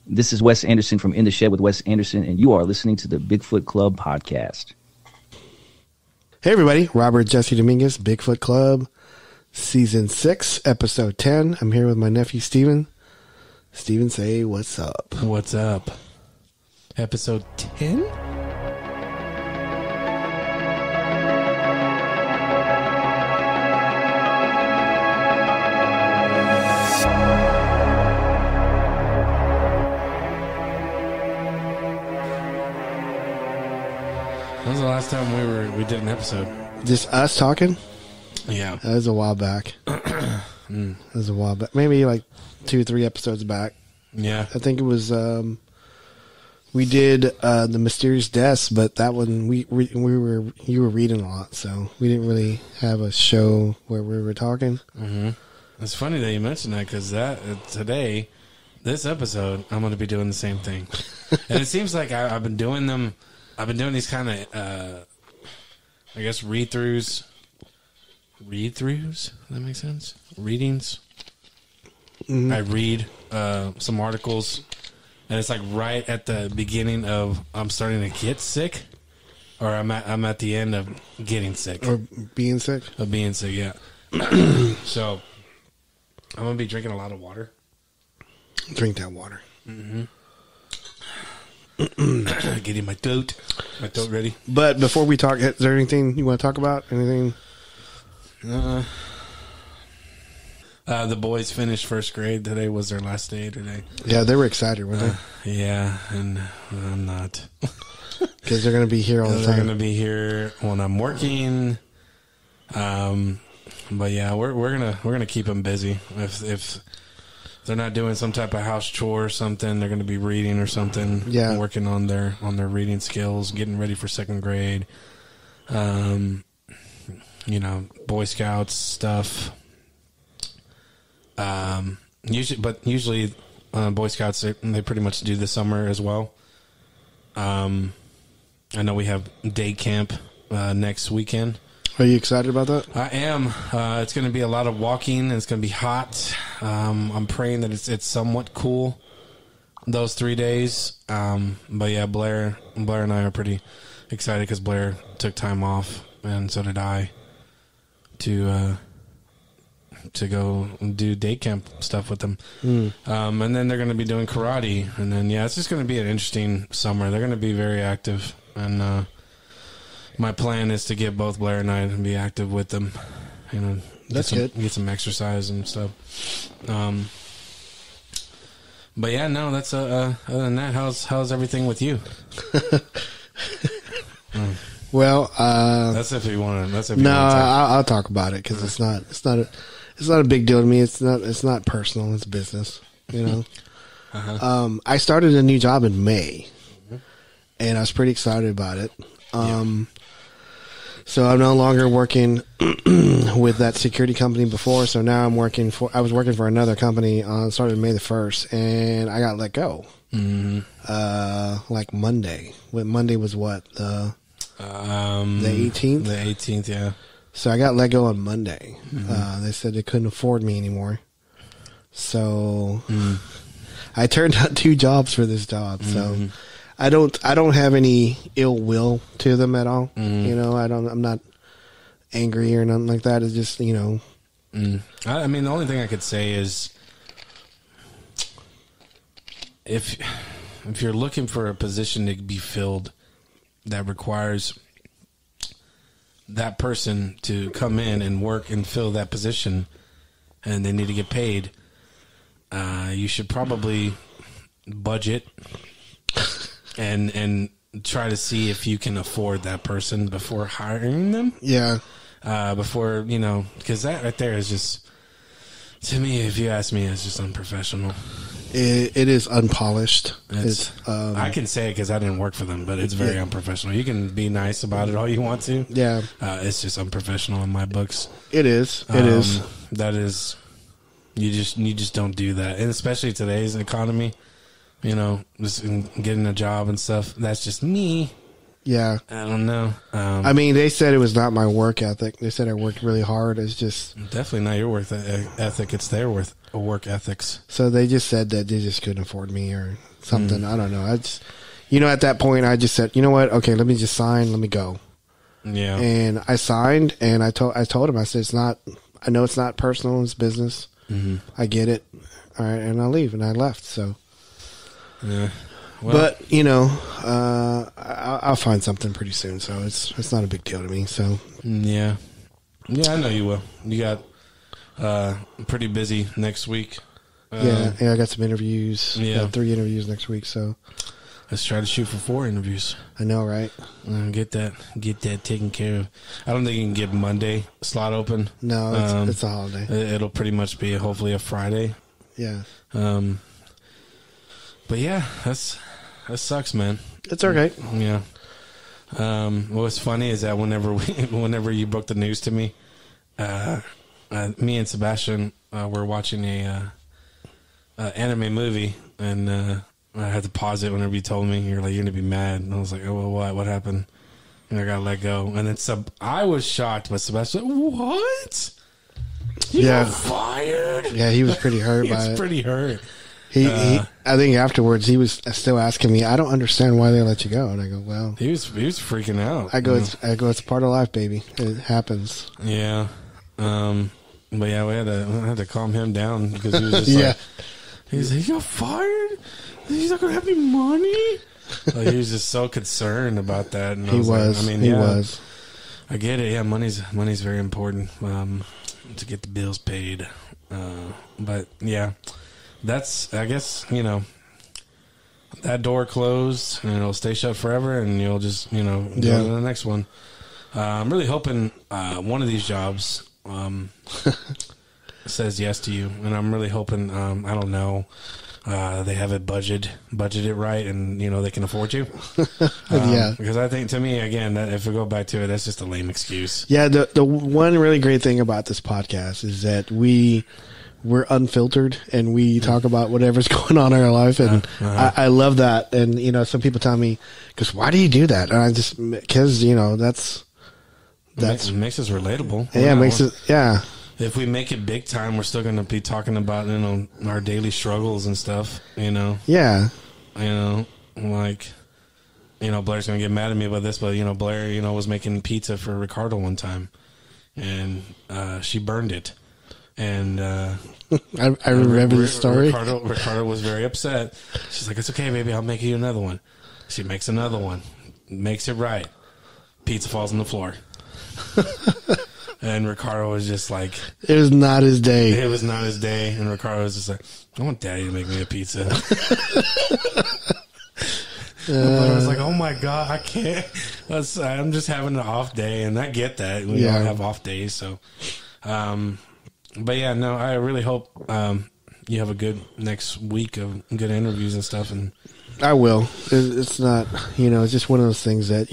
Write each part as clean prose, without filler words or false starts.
This is Wes Anderson from In the Shed with Wes Anderson, and you are listening to the Bigfoot Club podcast. Hey, everybody. Robert Jesse Dominguez, Bigfoot Club, Season 6, Episode 10. I'm here with my nephew, Steven. Steven, say what's up. What's up? Episode 10? When was the last time we did an episode? Just us talking? Yeah. That was a while back. That was a while back. Maybe like 2-3 episodes back. Yeah. I think it was, we did The Mysterious Deaths, but that one, you were reading a lot, so we didn't really have a show where we were talking. Mm-hmm. It's funny that you mentioned that because today, this episode, I'm going to be doing the same thing. And it seems like I've been doing them. I've been doing these kind of, I guess, read-throughs. Read-throughs? Does that make sense? Readings. Mm-hmm. I read some articles, and it's like right at the beginning of I'm starting to get sick, or I'm at the end of getting sick. Or being sick? Of being sick, yeah. So, I'm going to be drinking a lot of water. Drink that water. Mm-hmm. Getting my throat ready. But before we talk, is there anything you want to talk about? Anything? The boys finished first grade. Today was their last day today. Yeah, they were excited, weren't they? Yeah, and I'm not. Because they're going to be here all the time. They're going to be here when I'm working. But yeah, we're gonna keep them busy. If they're not doing some type of house chore or something, they're going to be reading or something. Yeah, working on their reading skills, getting ready for second grade. Boy Scouts stuff. Usually, Boy Scouts they pretty much do the summer as well. I know we have day camp next weekend. Are you excited about that? I am. It's going to be a lot of walking. And it's going to be hot. I'm praying that it's somewhat cool those 3 days. But yeah, Blair and I are pretty excited because Blair took time off, and so did I, to go do day camp stuff with them. And then they're going to be doing karate. And then, yeah, it's just going to be an interesting summer. They're going to be very active. And my plan is to get both Blair and I to be active with them. That's good. Get some exercise and stuff. But yeah, no, that's other than that, how's everything with you? Well, that's if you want to. That's if no, you want to. I'll talk about it because it's not a big deal to me. It's not personal. It's business. I started a new job in May, and I was pretty excited about it. So I'm no longer working with that security company before. So now I was working for another company started May the 1st, and I got let go. Like Monday. Monday was what? The 18th? The 18th, yeah. So I got let go on Monday. They said they couldn't afford me anymore. So I turned down 2 jobs for this job. So I don't have any ill will to them at all. I'm not angry or nothing like that. It's just, I mean, the only thing I could say is if you're looking for a position to be filled that requires that person to come in and work and fill that position, and they need to get paid, you should probably budget and try to see if you can afford that person before hiring them. Yeah. Before, because that right there is just, to me, if you ask me, it's just unprofessional. It is unpolished. I can say it because I didn't work for them, but it's very unprofessional. You can be nice about it all you want to. Yeah. It's just unprofessional in my books. It is. It is. That is, you just don't do that. And especially today's economy, just getting a job and stuff. That's just me. Yeah. I don't know. I mean, they said it was not my work ethic. They said I worked really hard. It's just definitely not your work ethic. It's their work ethics. so they just said that they just couldn't afford me or something. I don't know. I just, at that point, I just said, you know what? Okay, let me just sign. Let me go. Yeah. And I signed, and I told him, I said, it's not. I know it's not personal. It's business. Mm-hmm. I get it. All right, and I'll leave, and I left. So. Yeah. Well, but I'll find something pretty soon, so it's not a big deal to me. So yeah, I know you will. You got pretty busy next week. Yeah, I got some interviews. Yeah, got 3 interviews next week. So let's try to shoot for 4 interviews. I know, right? Get that taken care of. I don't think you can get Monday slot open. No, it's a holiday. It'll pretty much be hopefully a Friday. Yeah. But yeah, that sucks, man. It's okay. Yeah. What's funny is that whenever you broke the news to me, me and Sebastian were watching a anime movie, and I had to pause it whenever you told me. You're like, you're gonna be mad, and I was like, oh, well, what happened? And I got let go, and then I was shocked, but Sebastian, what? You got fired? Yeah, he was pretty hurt by it. He was pretty hurt. He, I think afterwards he was still asking me, I don't understand why they let you go. And I go, well, he was freaking out. I go, it's part of life, baby. It happens. Yeah. But yeah, we had to calm him down because he was just like, he got fired. He's not gonna have any money. Like, he was just so concerned about that. And he was. He was. I get it. Yeah, money's very important to get the bills paid. But yeah. That's, I guess, that door closed and it'll stay shut forever, and you'll just, go to the next one. I'm really hoping one of these jobs says yes to you, and I'm really hoping, I don't know, they have it budgeted right, and, they can afford you. Yeah. Because I think, to me, again, that if we go back to it, that's just a lame excuse. Yeah, the one really great thing about this podcast is that we're unfiltered, and we talk about whatever's going on in our life, and I love that. And some people tell me, "Because why do you do that?" And I just because that's it makes us relatable. Yeah, it makes it. Yeah. If we make it big time, we're still going to be talking about our daily struggles and stuff. Yeah. Like Blair's going to get mad at me about this, but Blair was making pizza for Ricardo one time, and she burned it. And I remember the story. Ricardo was very upset. She's like, "It's okay, baby. I'll make you another one." She makes another one, makes it right. Pizza falls on the floor, and Ricardo was just like, "It was not his day." It was not his day, and Ricardo was just like, "I want Daddy to make me a pizza." I was like, "Oh my God, I can't." I'm just having an off day, and I get that we all have off days, so. But yeah, no, I really hope you have a good next week of good interviews and stuff. And I will. It's not, it's just one of those things that,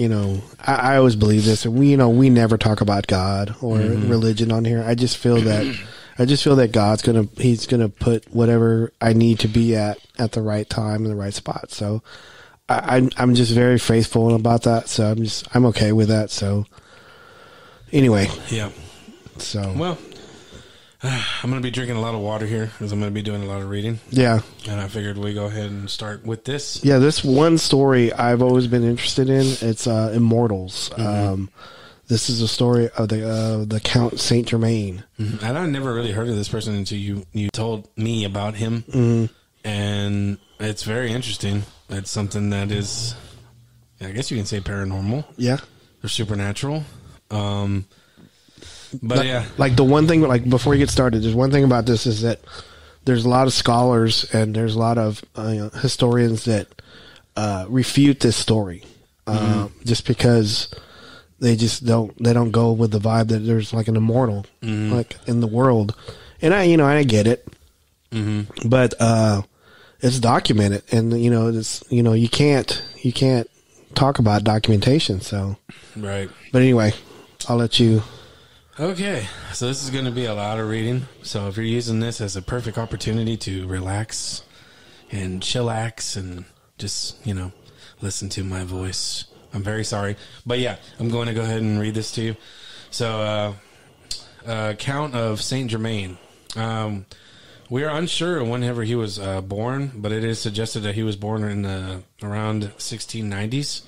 I always believe this, and we never talk about God or religion on here. I just feel that God's he's gonna put whatever I need to be at the right time in the right spot. So I'm just very faithful about that. So I'm okay with that. So anyway, yeah. So well. I'm going to be drinking a lot of water here because I'm going to be doing a lot of reading. Yeah. And I figured we go ahead and start with this. Yeah, this one story I've always been interested in. It's Immortals. Mm-hmm. This is a story of the Count Saint Germain. Mm-hmm. And I never really heard of this person until you told me about him. Mm-hmm. And it's very interesting. It's something that is, I guess you can say paranormal. Yeah. Or supernatural. But yeah, like the one thing, like before you get started, there's one thing about this is that there's a lot of scholars and there's a lot of historians that refute this story, just because they don't go with the vibe that there's like an immortal like in the world, and I get it, but it's documented, and it's you can't talk about documentation, so right. But anyway, I'll let you. Okay, so this is going to be a lot of reading. So if you're using this as a perfect opportunity to relax and chillax and just, listen to my voice I'm very sorry. But yeah, I'm going to go ahead and read this to you. So, Count of Saint Germain. We are unsure whenever he was born, but it is suggested that he was born in the around 1690s.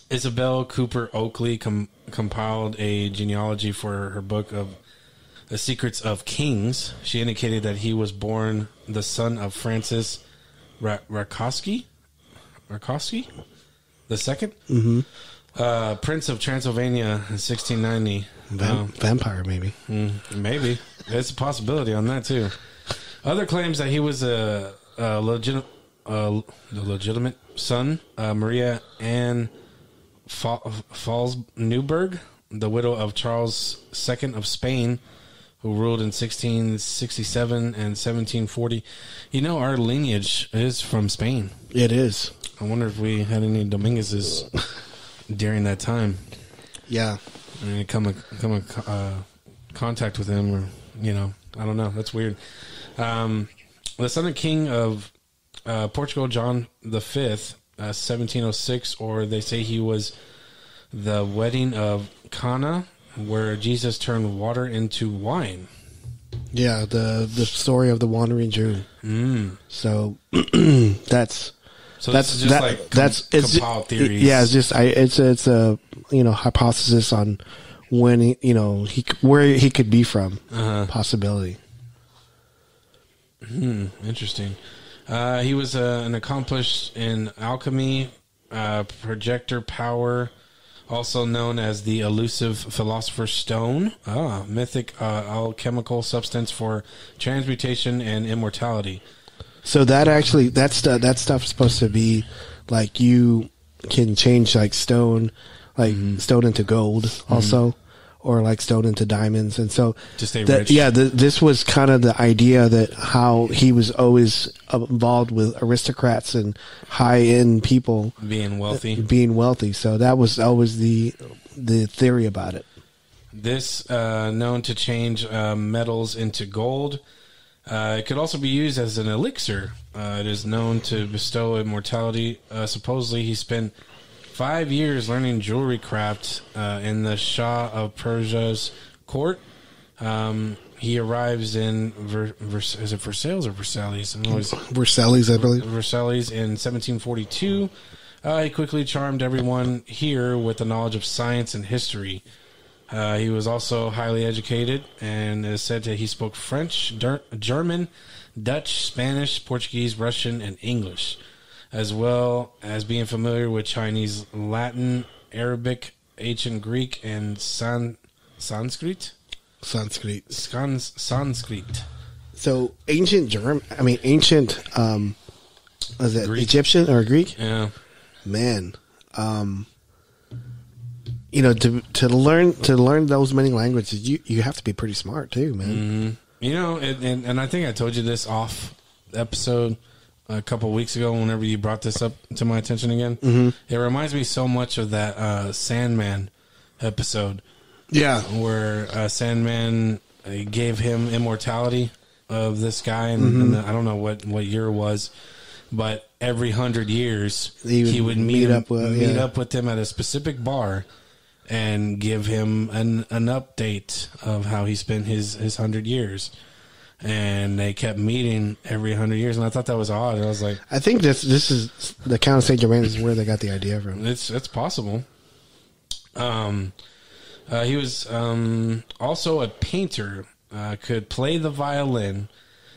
Isabel Cooper Oakley compiled a genealogy for her book of The Secrets of Kings. She indicated that he was born the son of Francis Rakowski the second, Prince of Transylvania in 1690. Vampire, maybe. Maybe. There's a possibility on that, too. Other claims that he was the legitimate son, Maria Anne Falls-Newburgh, the widow of Charles II of Spain, who ruled in 1667 and 1740. You know, our lineage is from Spain. It is. I wonder if we had any Dominguezes during that time. Yeah. And come in contact with him, or, you know, I don't know. That's weird. The son and king of Portugal, John V, 1706, or they say he was the wedding of Cana, where Jesus turned water into wine. Yeah, the story of the wandering Jew. So that's compiled theories. Yeah, it's a hypothesis on when where he could be from. Possibility. Interesting. He was an accomplished in alchemy, projector power, also known as the elusive philosopher's stone, mythic alchemical substance for transmutation and immortality. So that stuff is supposed to be like you can change like stone into gold also, or like stone into diamonds, and so to stay rich. Yeah, this was kind of the idea that how he was always involved with aristocrats and high end people being wealthy. So that was always the theory about it. This known to change metals into gold. It could also be used as an elixir. It is known to bestow immortality. Supposedly, he spent 5 years learning jewelry craft in the Shah of Persia's court. He arrives in is it Versailles or Versailles? Versailles, I believe. Versailles in 1742. He quickly charmed everyone here with the knowledge of science and history. He was also highly educated, and it is said that he spoke French, German, Dutch, Spanish, Portuguese, Russian, and English, as well as being familiar with Chinese, Latin, Arabic, ancient Greek, and Sanskrit. Sanskrit. So ancient was it Greek. Egyptian or Greek? Yeah. Man. To learn those many languages, you have to be pretty smart too, man. Mm-hmm. And I think I told you this off episode a couple weeks ago. Whenever you brought this up to my attention again, It reminds me so much of that Sandman episode. Yeah, where Sandman gave him immortality of this guy, and I don't know what year it was, but every 100 years he would meet up with him at a specific bar and give him an update of how he spent his 100 years. And they kept meeting every 100 years, and I thought that was odd. I was like, I think this is the Count of Saint Germain is where they got the idea from. It's possible. He was also a painter, could play the violin.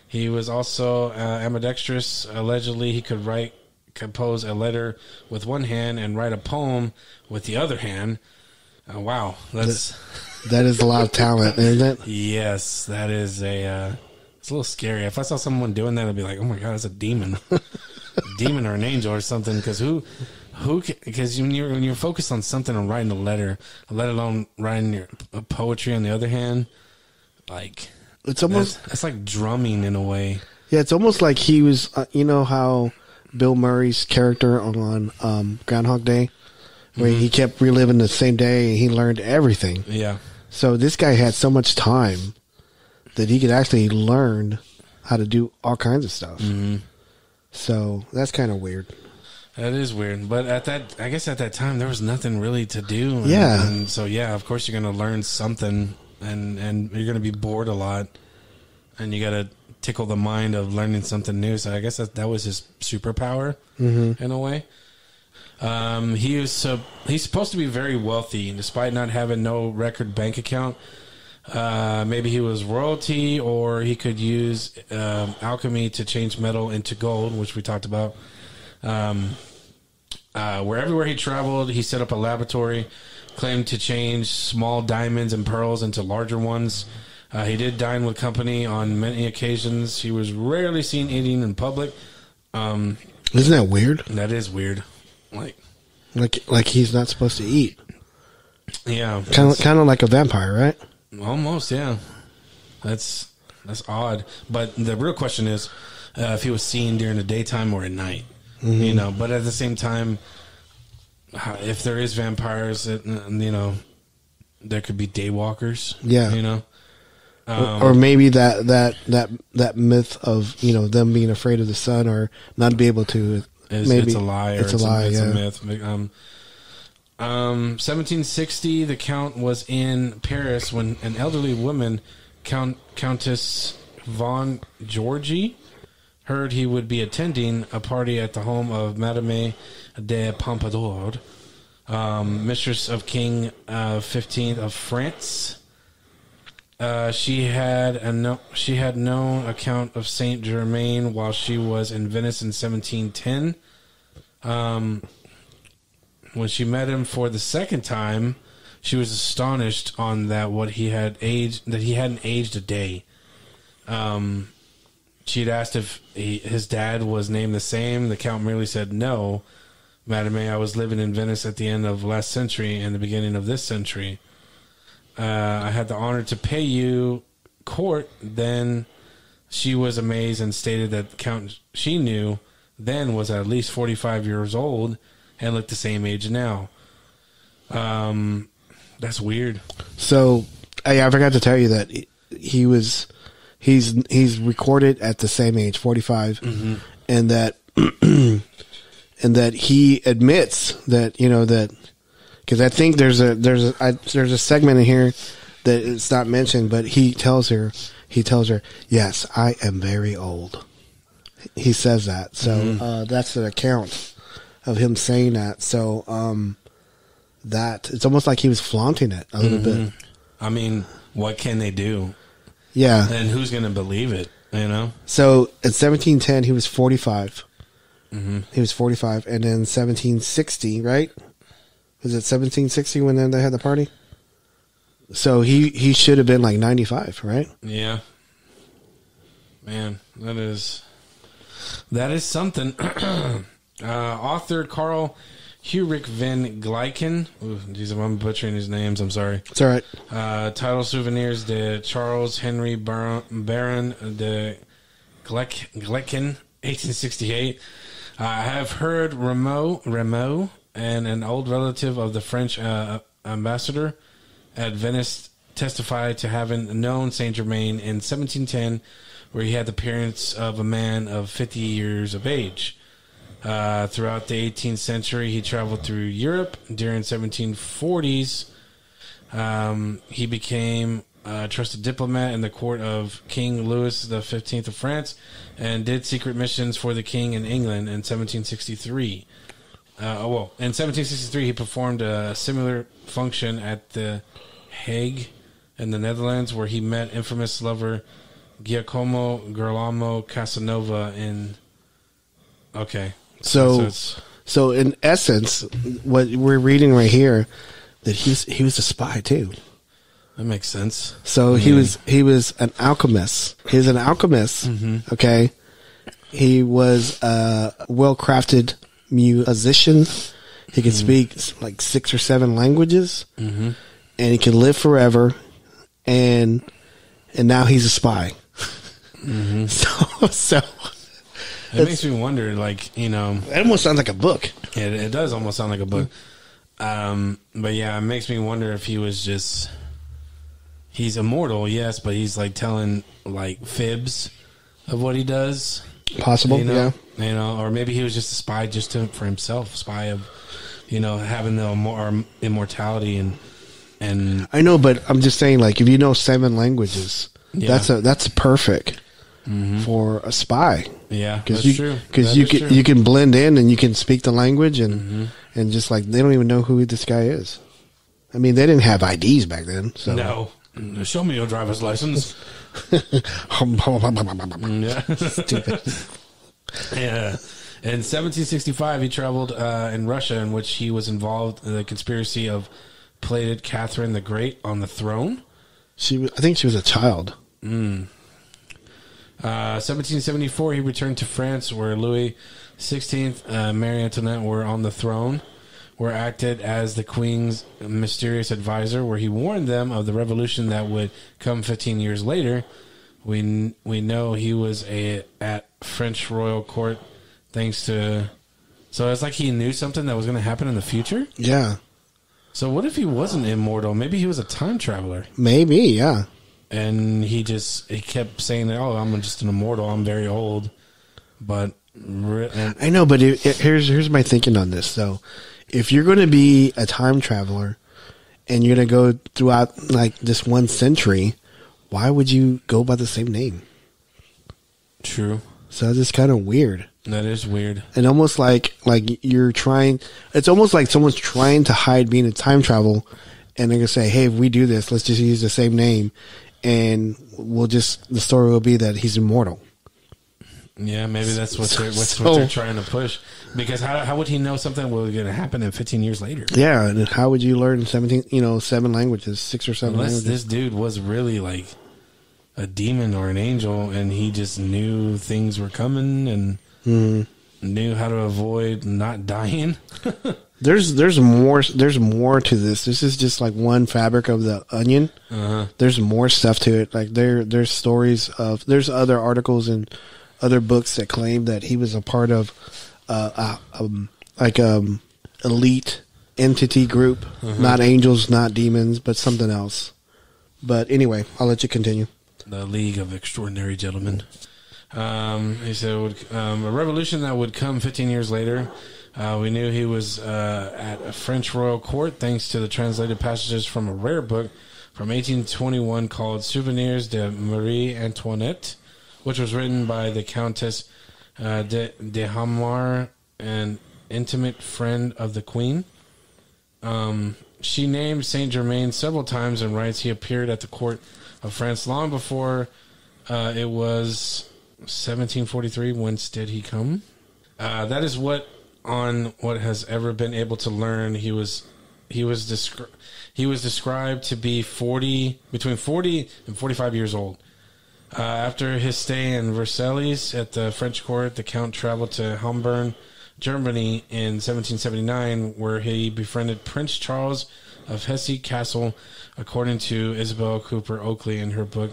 He was also ambidextrous. Allegedly, he could compose a letter with one hand and write a poem with the other hand. Wow, that is a lot of talent, isn't it? Yes, that is it's a little scary. If I saw someone doing that, I'd be like, oh my God, that's a demon. A demon or an angel or something, because because when you're focused on something and writing a letter, let alone writing your poetry on the other hand, like it's almost that's like drumming in a way. Yeah, it's almost like he was. You know how Bill Murray's character on Groundhog Day, where he kept reliving the same day and he learned everything. Yeah. So this guy had so much time that he could actually learn how to do all kinds of stuff. Mm-hmm. So that's kind of weird. That is weird. But I guess at that time, there was nothing really to do. Yeah. And so, yeah, of course you're going to learn something, and you're going to be bored a lot, and you got to tickle the mind of learning something new. So I guess that was his superpower in a way. He's supposed to be very wealthy, despite not having no record bank account. Maybe he was royalty, or he could use alchemy to change metal into gold, which we talked about. Everywhere he traveled, he set up a laboratory, claimed to change small diamonds and pearls into larger ones. He did dine with company on many occasions. He was rarely seen eating in public. Isn't that weird? That is weird. Like he's not supposed to eat. Yeah, kind of like a vampire, right? Almost, yeah. That's odd. But the real question is if he was seen during the daytime or at night. You know, but at the same time, if there is vampires, you know, there could be daywalkers. Yeah, you know. Or maybe that myth of, you know, them being afraid of the sun or not be able to. Maybe it's a lie. Or it's a lie. It's yeah. a myth. 1760, the Count was in Paris when an elderly woman, Countess von Georgi, heard he would be attending a party at the home of Madame de Pompadour, mistress of King 15th of France. She had known account of Saint Germain while she was in Venice in 1710. When she met him for the second time, she was astonished on that he hadn't aged a day. She'd asked if his dad was named the same. The Count merely said, "No, Madame, I was living in Venice at the end of last century and the beginning of this century. I had the honor to pay you court." Then she was amazed and stated that the Count she knew then was at least 45 years old and looked the same age now. That's weird. So I forgot to tell you that he's recorded at the same age, 45, and that and that he admits that, you know, that. Because I think there's a segment in here that it's not mentioned, but he tells her, "Yes, I am very old." He says that, so that's an account of him saying that. So that it's almost like he was flaunting it a little bit. I mean, what can they do? Yeah, and who's going to believe it? You know. So in 1710, he was 45. He was 45, and then 1760, right? Was it 1760 when they had the party? So he should have been like 95, right? Yeah. Man, that is something. Author Carl Heinrich van Gleiken. Jeez, I'm butchering his names. I'm sorry. It's all right. Title Souvenirs de Charles Henry Baron de Gleiken, 1868. I have heard Rameau and an old relative of the French ambassador at Venice testified to having known Saint Germain in 1710, where he had the appearance of a man of 50 years of age. Throughout the 18th century, he traveled through Europe. During 1740s, he became a trusted diplomat in the court of King Louis XV of France and did secret missions for the king in England in 1763. In 1763, he performed a similar function at The Hague in the Netherlands, where he met infamous lover Giacomo Girolamo Casanova in... Okay. So in essence, what we're reading right here, that he was a spy too. That makes sense. So he was an alchemist. He was an alchemist. Okay. He was a well-crafted musician. He could speak like 6 or 7 languages, and he could live forever. And now he's a spy. So it makes me wonder, like, you know, it almost sounds like a book. It does almost sound like a book. But yeah, it makes me wonder if he was just, he's immortal, yes, but he's like telling like fibs of what he does. Possible, yeah. Or maybe he was just a spy for himself, spy of, having the immortality and. I know, but I'm just saying, like, if you know 7 languages, that's perfect for a spy. Yeah, that's true. Because you can blend in and you can speak the language and just like they don't even know who this guy is. I mean, they didn't have IDs back then. So no, show me your driver's license. Stupid. Yeah. In 1765, he traveled in Russia, in which he was involved in the conspiracy of plated Catherine the Great on the throne. I think she was a child. 1774, he returned to France, where Louis XVI, Marie Antoinette were on the throne, where acted as the Queen's mysterious advisor, where he warned them of the revolution that would come 15 years later. We know he was at French royal court thanks to... So it's like he knew something that was going to happen in the future? Yeah. So what if he wasn't immortal? Maybe he was a time traveler. Maybe, yeah. And he kept saying, "Oh, I'm just an immortal. I'm very old." But I know, but here's my thinking on this. So, if you're going to be a time traveler and you're going to go throughout like this one century, why would you go by the same name? True. So it's kind of weird. That is weird. And almost like you're trying. It's almost like someone's trying to hide being a time travel, and they're gonna say, "Hey, if we do this, let's just use the same name." And the story will be that he's immortal. Yeah, maybe that's what they're trying to push. Because how would he know something was going to happen in 15 years later? Yeah, and how would you learn 7 languages, 6 or 7 Unless languages? this dude was really like a demon or an angel, and he just knew things were coming and knew how to avoid not dying. There's more to this. This is just like one fabric of the onion. There's more stuff to it. Like there's stories of there's other articles and other books that claim that he was a part of elite entity group, not angels, not demons, but something else. But anyway, I'll let you continue. The League of Extraordinary Gentlemen. He said a revolution that would come 15 years later. We knew he was at a French royal court thanks to the translated passages from a rare book from 1821 called Souvenirs de Marie Antoinette, which was written by the Countess de Hamar, an intimate friend of the Queen. She named Saint Germain several times and writes he appeared at the court of France long before it was 1743. Whence did he come? That is what has ever been able to learn. He was described to be between 40 and 45 years old. After his stay in Versailles at the French court, the Count traveled to Hamburg, Germany in 1779, where he befriended Prince Charles of Hesse Castle, according to Isabel Cooper Oakley in her book,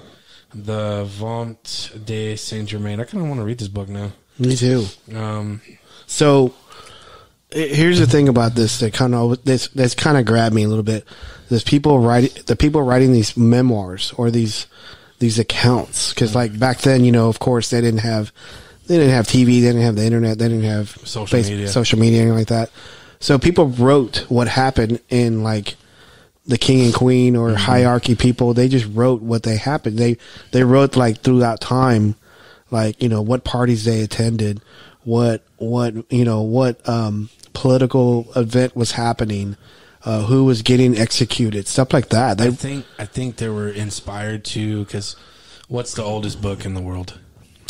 The Vente de Saint Germain. I kind of want to read this book now. Me too. So here's the thing about this that's kind of grabbed me a little bit. There's people writing these memoirs or these accounts, because like back then, of course they didn't have TV, they didn't have the internet, they didn't have social media, anything like that. So people wrote what happened in like the king and queen or hierarchy people. They just wrote what they happened. They wrote like throughout time, like what parties they attended, what political event was happening, who was getting executed, stuff like that. I think they were inspired to, because what's the oldest book in the world?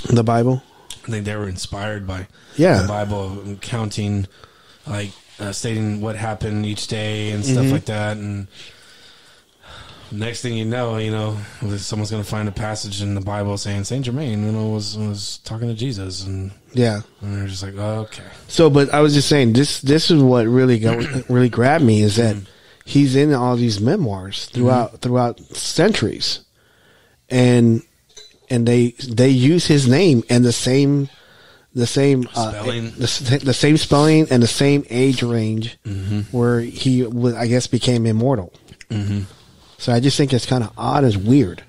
The Bible. I think they were inspired by the Bible, counting, like stating what happened each day and stuff like that. And next thing you know, someone's going to find a passage in the Bible saying Saint Germain, was talking to Jesus, and they're just like, oh, okay. So, but I was just saying, this is what really grabbed me, is that he's in all these memoirs throughout centuries, and they use his name and the same spelling, the same spelling and the same age range, where he I guess became immortal. So I just think it's kind of odd. It's weird.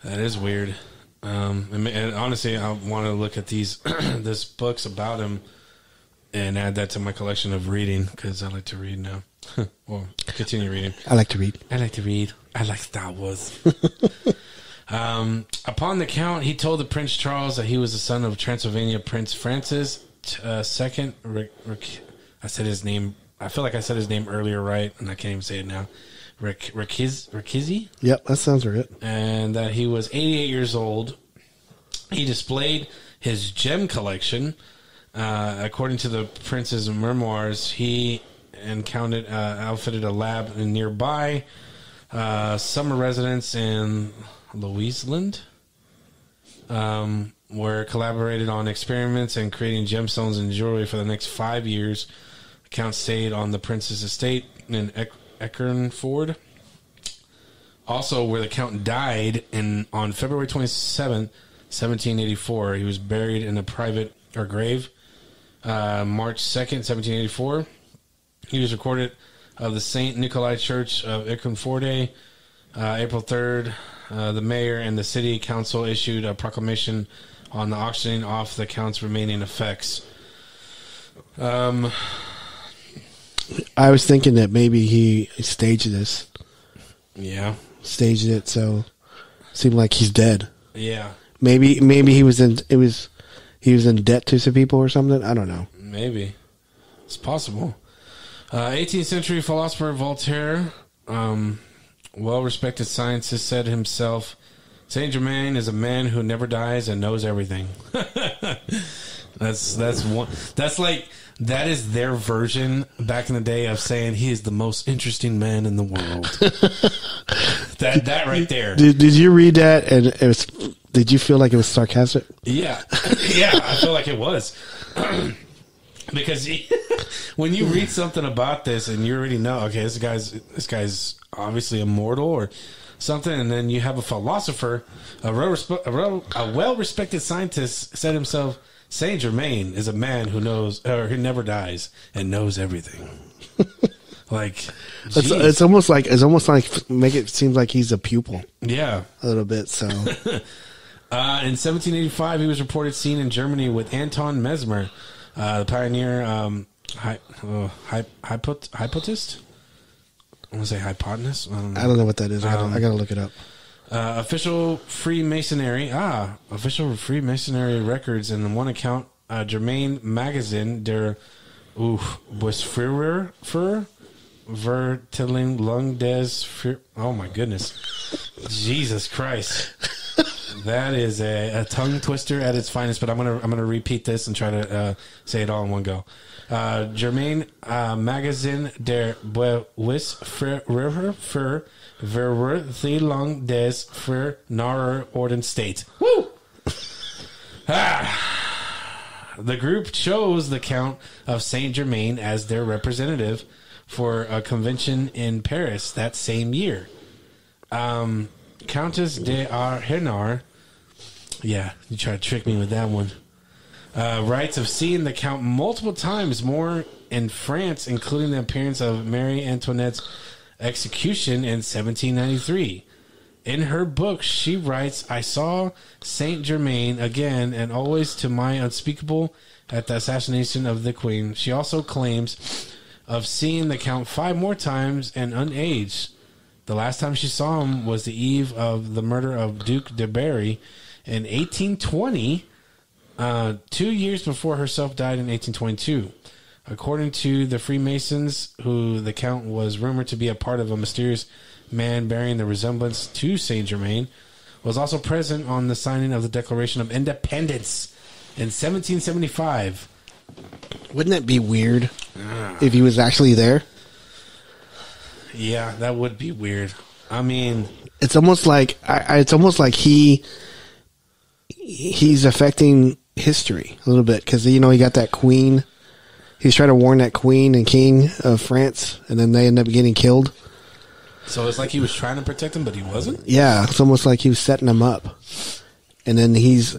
That is weird. And honestly, I want to look at this books about him and add that to my collection of reading because I like to read now. Well, continue reading. I like to read. I like to read. I like Star Wars. Upon the count, he told the Prince Charles that he was the son of Transylvania Prince Francis II. I said his name. I feel like I said his name earlier, right? And I can't even say it now. Rikizi? Yep, that sounds right. And that he was 88 years old. He displayed his gem collection. According to the prince's memoirs, he outfitted a lab in nearby summer residence in Louisland, where collaborated on experiments and creating gemstones and jewelry for the next 5 years. The Count stayed on the prince's estate in Eckernford, also where the Count died on February 27th, 1784. He was buried in a private grave. March 2nd, 1784. He was recorded of the St. Nikolai Church of Eckernforde. April 3rd, the mayor and the city council issued a proclamation on the auctioning off the Count's remaining effects. I was thinking that maybe he staged this. Yeah. Staged it so it seemed like he's dead. Yeah. Maybe he was in debt to some people or something. I don't know. Maybe. It's possible. 18th century philosopher Voltaire, well-respected scientist, said himself, Saint Germain is a man who never dies and knows everything. That is their version back in the day of saying he is the most interesting man in the world. that right there. Did you read that and it was? Did you feel like it was sarcastic? Yeah, yeah, I feel like it was. Because when you read something about this and you already know, okay, this guy's obviously immortal or something, and then you have a philosopher, a well-respected scientist said himself, Saint Germain is a man who knows or who never dies and knows everything. Like it's almost like make it seem like he's a pupil. Yeah, a little bit. So. In 1785, he was reported seen in Germany with Anton Mesmer, the pioneer hypotist. I want to say hypotenuse. I don't know what that is. I got to look it up. Official Freemasonry. Official Freemasonry records. In one account, Germain Magazine der Busführer für Verteilung des. Oh my goodness, Jesus Christ! That is a tongue twister at its finest. But I'm gonna repeat this and try to say it all in one go. Germain Magazine der Busführer für Verteilung des Vernaher Ordenstate. Woo! The group chose the Count of Saint Germain as their representative for a convention in Paris that same year. Countess de Arhenar, yeah, you try to trick me with that one, writes of seeing the Count multiple times more in France, including the appearance of Marie Antoinette's execution in 1793. In her book, she writes, I saw Saint Germain again and always to my unspeakable at the assassination of the Queen. She also claims of seeing the Count 5 more times and unaged. The last time she saw him was the eve of the murder of Duke de Berry in 1820, 2 years before herself died in 1822. According to the Freemasons, who the Count was rumored to be a part of a mysterious man bearing the resemblance to Saint Germain, was also present on the signing of the Declaration of Independence in 1775. Wouldn't that be weird if he was actually there? Yeah, that would be weird. I mean, it's almost like he's affecting history a little bit because he got that queen. He's trying to warn that queen and king of France, and then they end up getting killed. So it's like he was trying to protect him, but he wasn't? Yeah, it's almost like he was setting them up. And then he's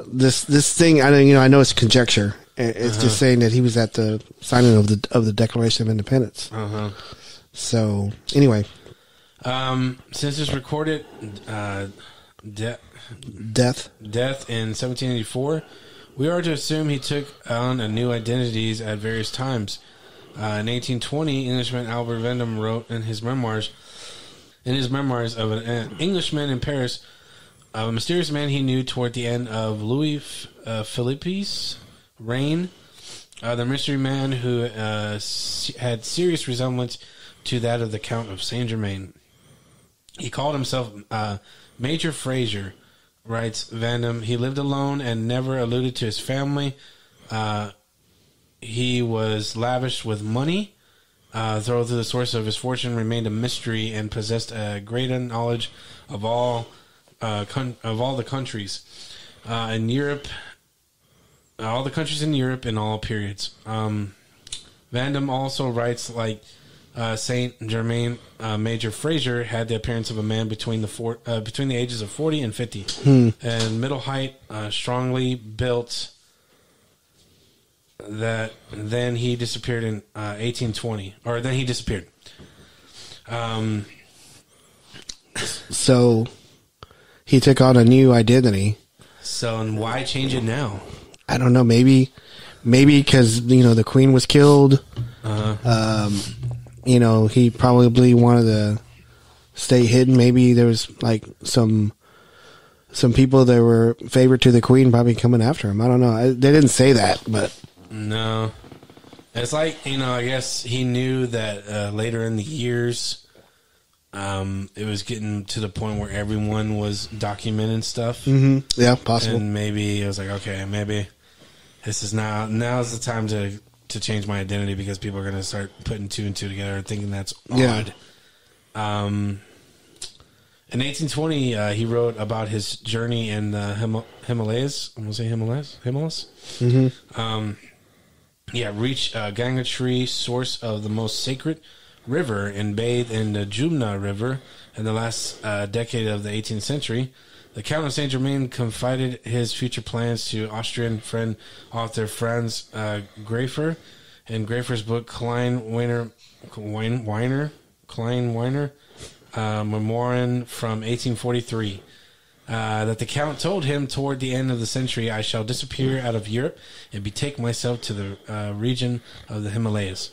this thing. I know it's conjecture. It's just saying that he was at the signing of the Declaration of Independence. So anyway, since it's recorded, Death in 1784, we are to assume he took on a new identities at various times. In 1820, Englishman Albert Vendome wrote in his memoirs of an Englishman in Paris, a mysterious man he knew toward the end of Louis Philippe's reign. The mystery man who had serious resemblance to that of the Count of Saint Germain. He called himself Major Fraser, writes Vendome. He lived alone and never alluded to his family. He was lavish with money, though the source of his fortune remained a mystery, and possessed a greater knowledge of all the countries in Europe. All the countries in Europe in all periods. Vendome also writes, like Saint Germain, Major Fraser had the appearance of a man between the ages of 40 and 50, and middle height, strongly built. That then he disappeared in 1820, or then he disappeared. So he took on a new identity. So, and why change it now? I don't know. Maybe because the Queen was killed. He probably wanted to stay hidden. Maybe there was like some people that were favored to the Queen probably coming after him. I don't know. They didn't say that, but no. It's like I guess he knew that later in the years, it was getting to the point where everyone was documenting stuff. Mm-hmm. Yeah, possible. And maybe it was like, okay, maybe this is now's the time to change my identity, because people are going to start putting two and two together and thinking that's odd. Yeah. In 1820, he wrote about his journey in the Himalayas. I'm going to say Himalayas? Mm-hmm. Reach Gangotri, source of the most sacred river, and bathe in the Jumna River in the last decade of the 18th century. The Count of Saint Germain confided his future plans to Austrian friend author Franz Graefer in Graefer's book Klein-Weiner Memorien from 1843. That the Count told him toward the end of the century, I shall disappear out of Europe and betake myself to the region of the Himalayas.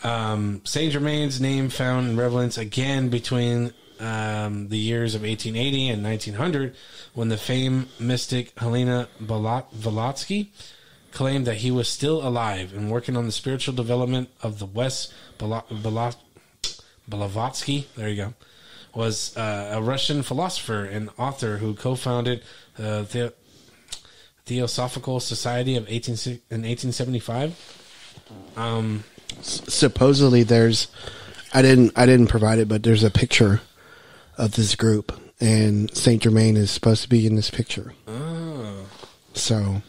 Saint Germain's name found relevance again between the years of 1880 and 1900, when the famed mystic Helena Blavatsky claimed that he was still alive and working on the spiritual development of the West. Blavatsky, there you go, was a Russian philosopher and author who co-founded the Theosophical Society of 1875. Supposedly, there's I didn't provide it, but there's a picture of this group, and Saint Germain is supposed to be in this picture. Oh, so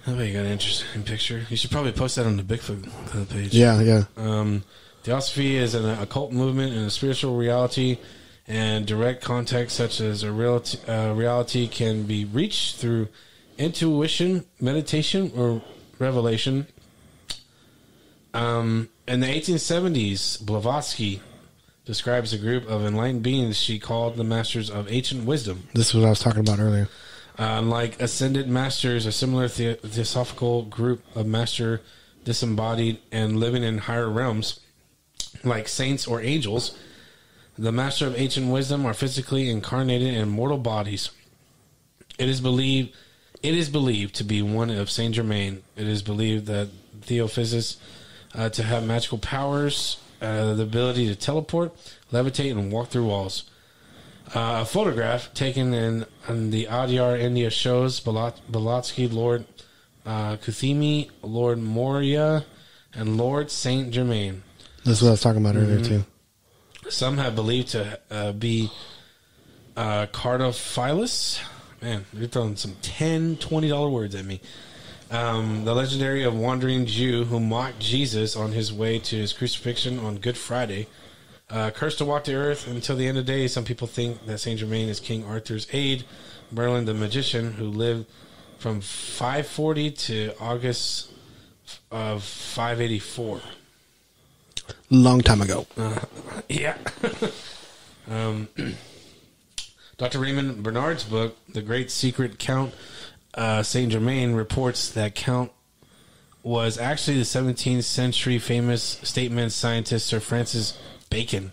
that way you got an interesting picture. You should probably post that on the Bigfoot Club page. Yeah. Theosophy is an occult movement and a spiritual reality, and direct contact such as a reality can be reached through intuition, meditation, or revelation. In the 1870s, Blavatsky describes a group of enlightened beings she called the Masters of Ancient Wisdom. This is what I was talking about earlier. Like ascended masters, a similar theosophical group of master disembodied and living in higher realms, like saints or angels. The Master of Ancient Wisdom are physically incarnated in mortal bodies. It is believed to be one of Saint Germain. It is believed that theophysicists to have magical powers, the ability to teleport, levitate, and walk through walls. A photograph taken in the Adyar, India shows Blavatsky, Lord Kuthimi, Lord Moria, and Lord Saint Germain. That's what I was talking about earlier, too. Some have believed to be Cardophilus. Man, you're throwing some $10, $20 words at me. The legendary of wandering Jew who mocked Jesus on his way to his crucifixion on Good Friday. Cursed to walk the earth until the end of days. Some people think that Saint Germain is King Arthur's aide, Merlin the magician, who lived from 540 to August of 584. Long time ago. Yeah. Dr. Raymond Bernard's book, The Great Secret Count Saint Germain, reports that Count was actually the 17th century famous statesman scientist Sir Francis Bacon.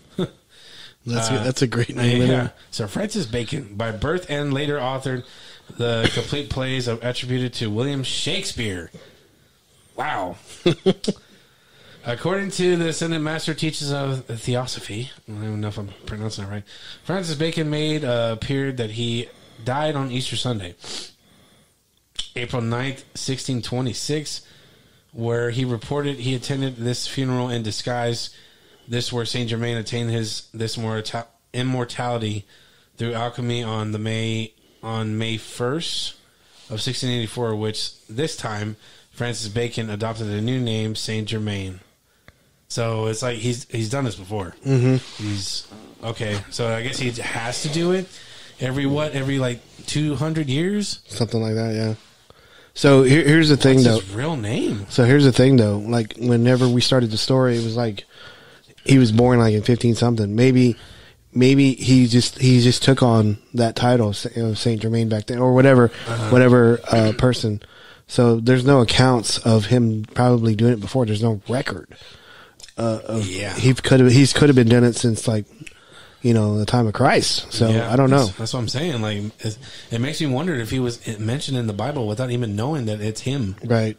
That's a great name. Yeah, Sir Francis Bacon, by birth and later authored the complete plays attributed to William Shakespeare. Wow. According to the Ascended Master Teachings of Theosophy, I don't even know if I'm pronouncing that right, Francis Bacon appeared that he died on Easter Sunday, April 9th, 1626, where he reported he attended this funeral in disguise. This where Saint Germain attained this immortality through alchemy on May 1st of 1684, which this time Francis Bacon adopted a new name, Saint Germain. So it's like he's done this before. Mm-hmm. He's okay. So I guess he has to do it every like 200 years, something like that. Yeah. So here's the thing, though. His real name. So here's the thing, though. Like whenever we started the story, it was like he was born like in 15 something. Maybe he just took on that title of Saint Germain back then, or whatever person. So there's no accounts of him probably doing it before. There's no record. He could have been doing it since like the time of Christ. So I don't know. That's what I'm saying. Like it makes me wonder if he was mentioned in the Bible without even knowing that it's him. Right.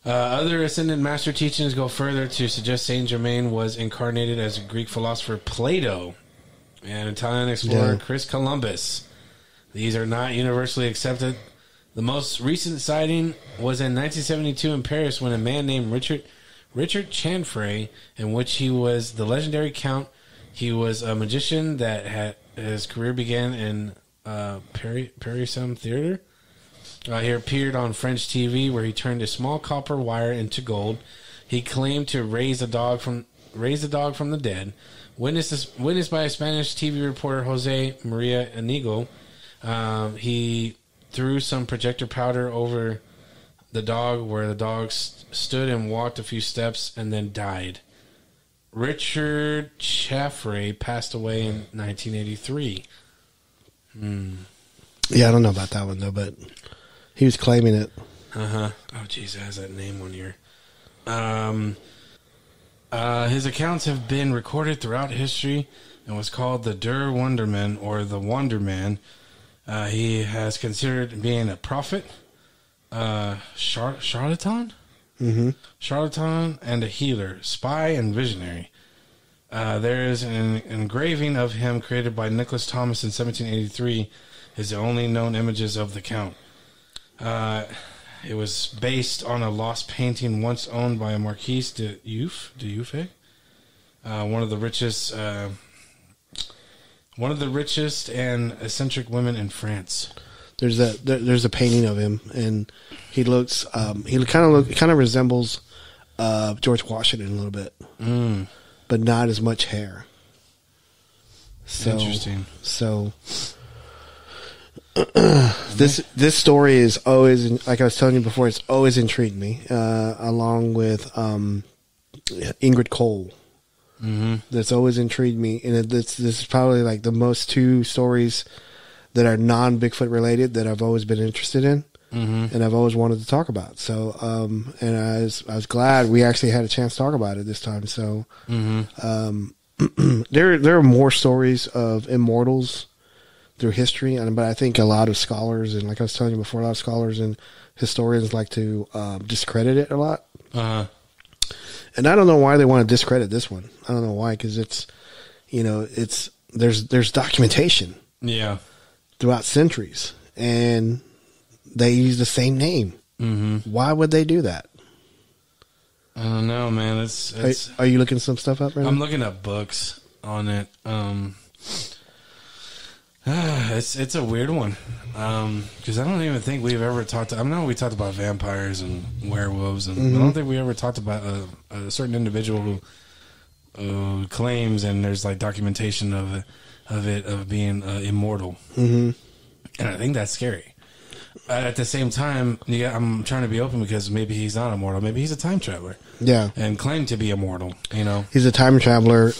Other Ascended Master teachings go further to suggest Saint Germain was incarnated as Greek philosopher Plato and Italian explorer Chris Columbus. These are not universally accepted. The most recent sighting was in 1972 in Paris when a man named Richard Chanfray, in which he was the legendary count. He was a magician that had his career began in Paris Theater. He appeared on French TV where he turned a small copper wire into gold. He claimed to raise a dog from the dead. Witnessed by a Spanish TV reporter, Jose Maria Inigo. He threw some projector powder over the dog where the dog stood and walked a few steps and then died. Richard Chaffray passed away in 1983. Yeah, I don't know about that one, though, but he was claiming it. Oh, jeez, it has that name on here. His accounts have been recorded throughout history and was called the Der Wonderman or the Wonder Man. He has considered being a prophet, charlatan, charlatan, and a healer, spy, and visionary. There is an engraving of him created by Nicholas Thomas in 1783. Is the only known images of the Count. It was based on a lost painting once owned by a Marquise de Youffe, one of the richest and eccentric women in France. There's a painting of him, and he looks he kind of resembles George Washington a little bit, but not as much hair. So, interesting. So this story is always, like I was telling you before, it's always intrigued me. Along with Ingrid Cole. That's always intrigued me, and this is probably like the most two stories that are non-Bigfoot related that I've always been interested in, and I've always wanted to talk about. So, and I was glad we actually had a chance to talk about it this time. So, there are more stories of immortals through history, but I think a lot of scholars, and like I was telling you before, a lot of scholars and historians like to discredit it a lot. And I don't know why they want to discredit this one. I don't know why, because it's, there's documentation. Yeah. Throughout centuries, and they use the same name. Why would they do that? I don't know, man. Are you looking some stuff up right now? I'm looking up books on it. It's a weird one, because I don't even think we've ever talked. I know we talked about vampires and werewolves, and I don't think we ever talked about a certain individual who claims, and there's like documentation of being immortal, and I think that's scary. At the same time, I'm trying to be open because maybe he's not immortal. Maybe he's a time traveler. Yeah, and claimed to be immortal. He's a time traveler.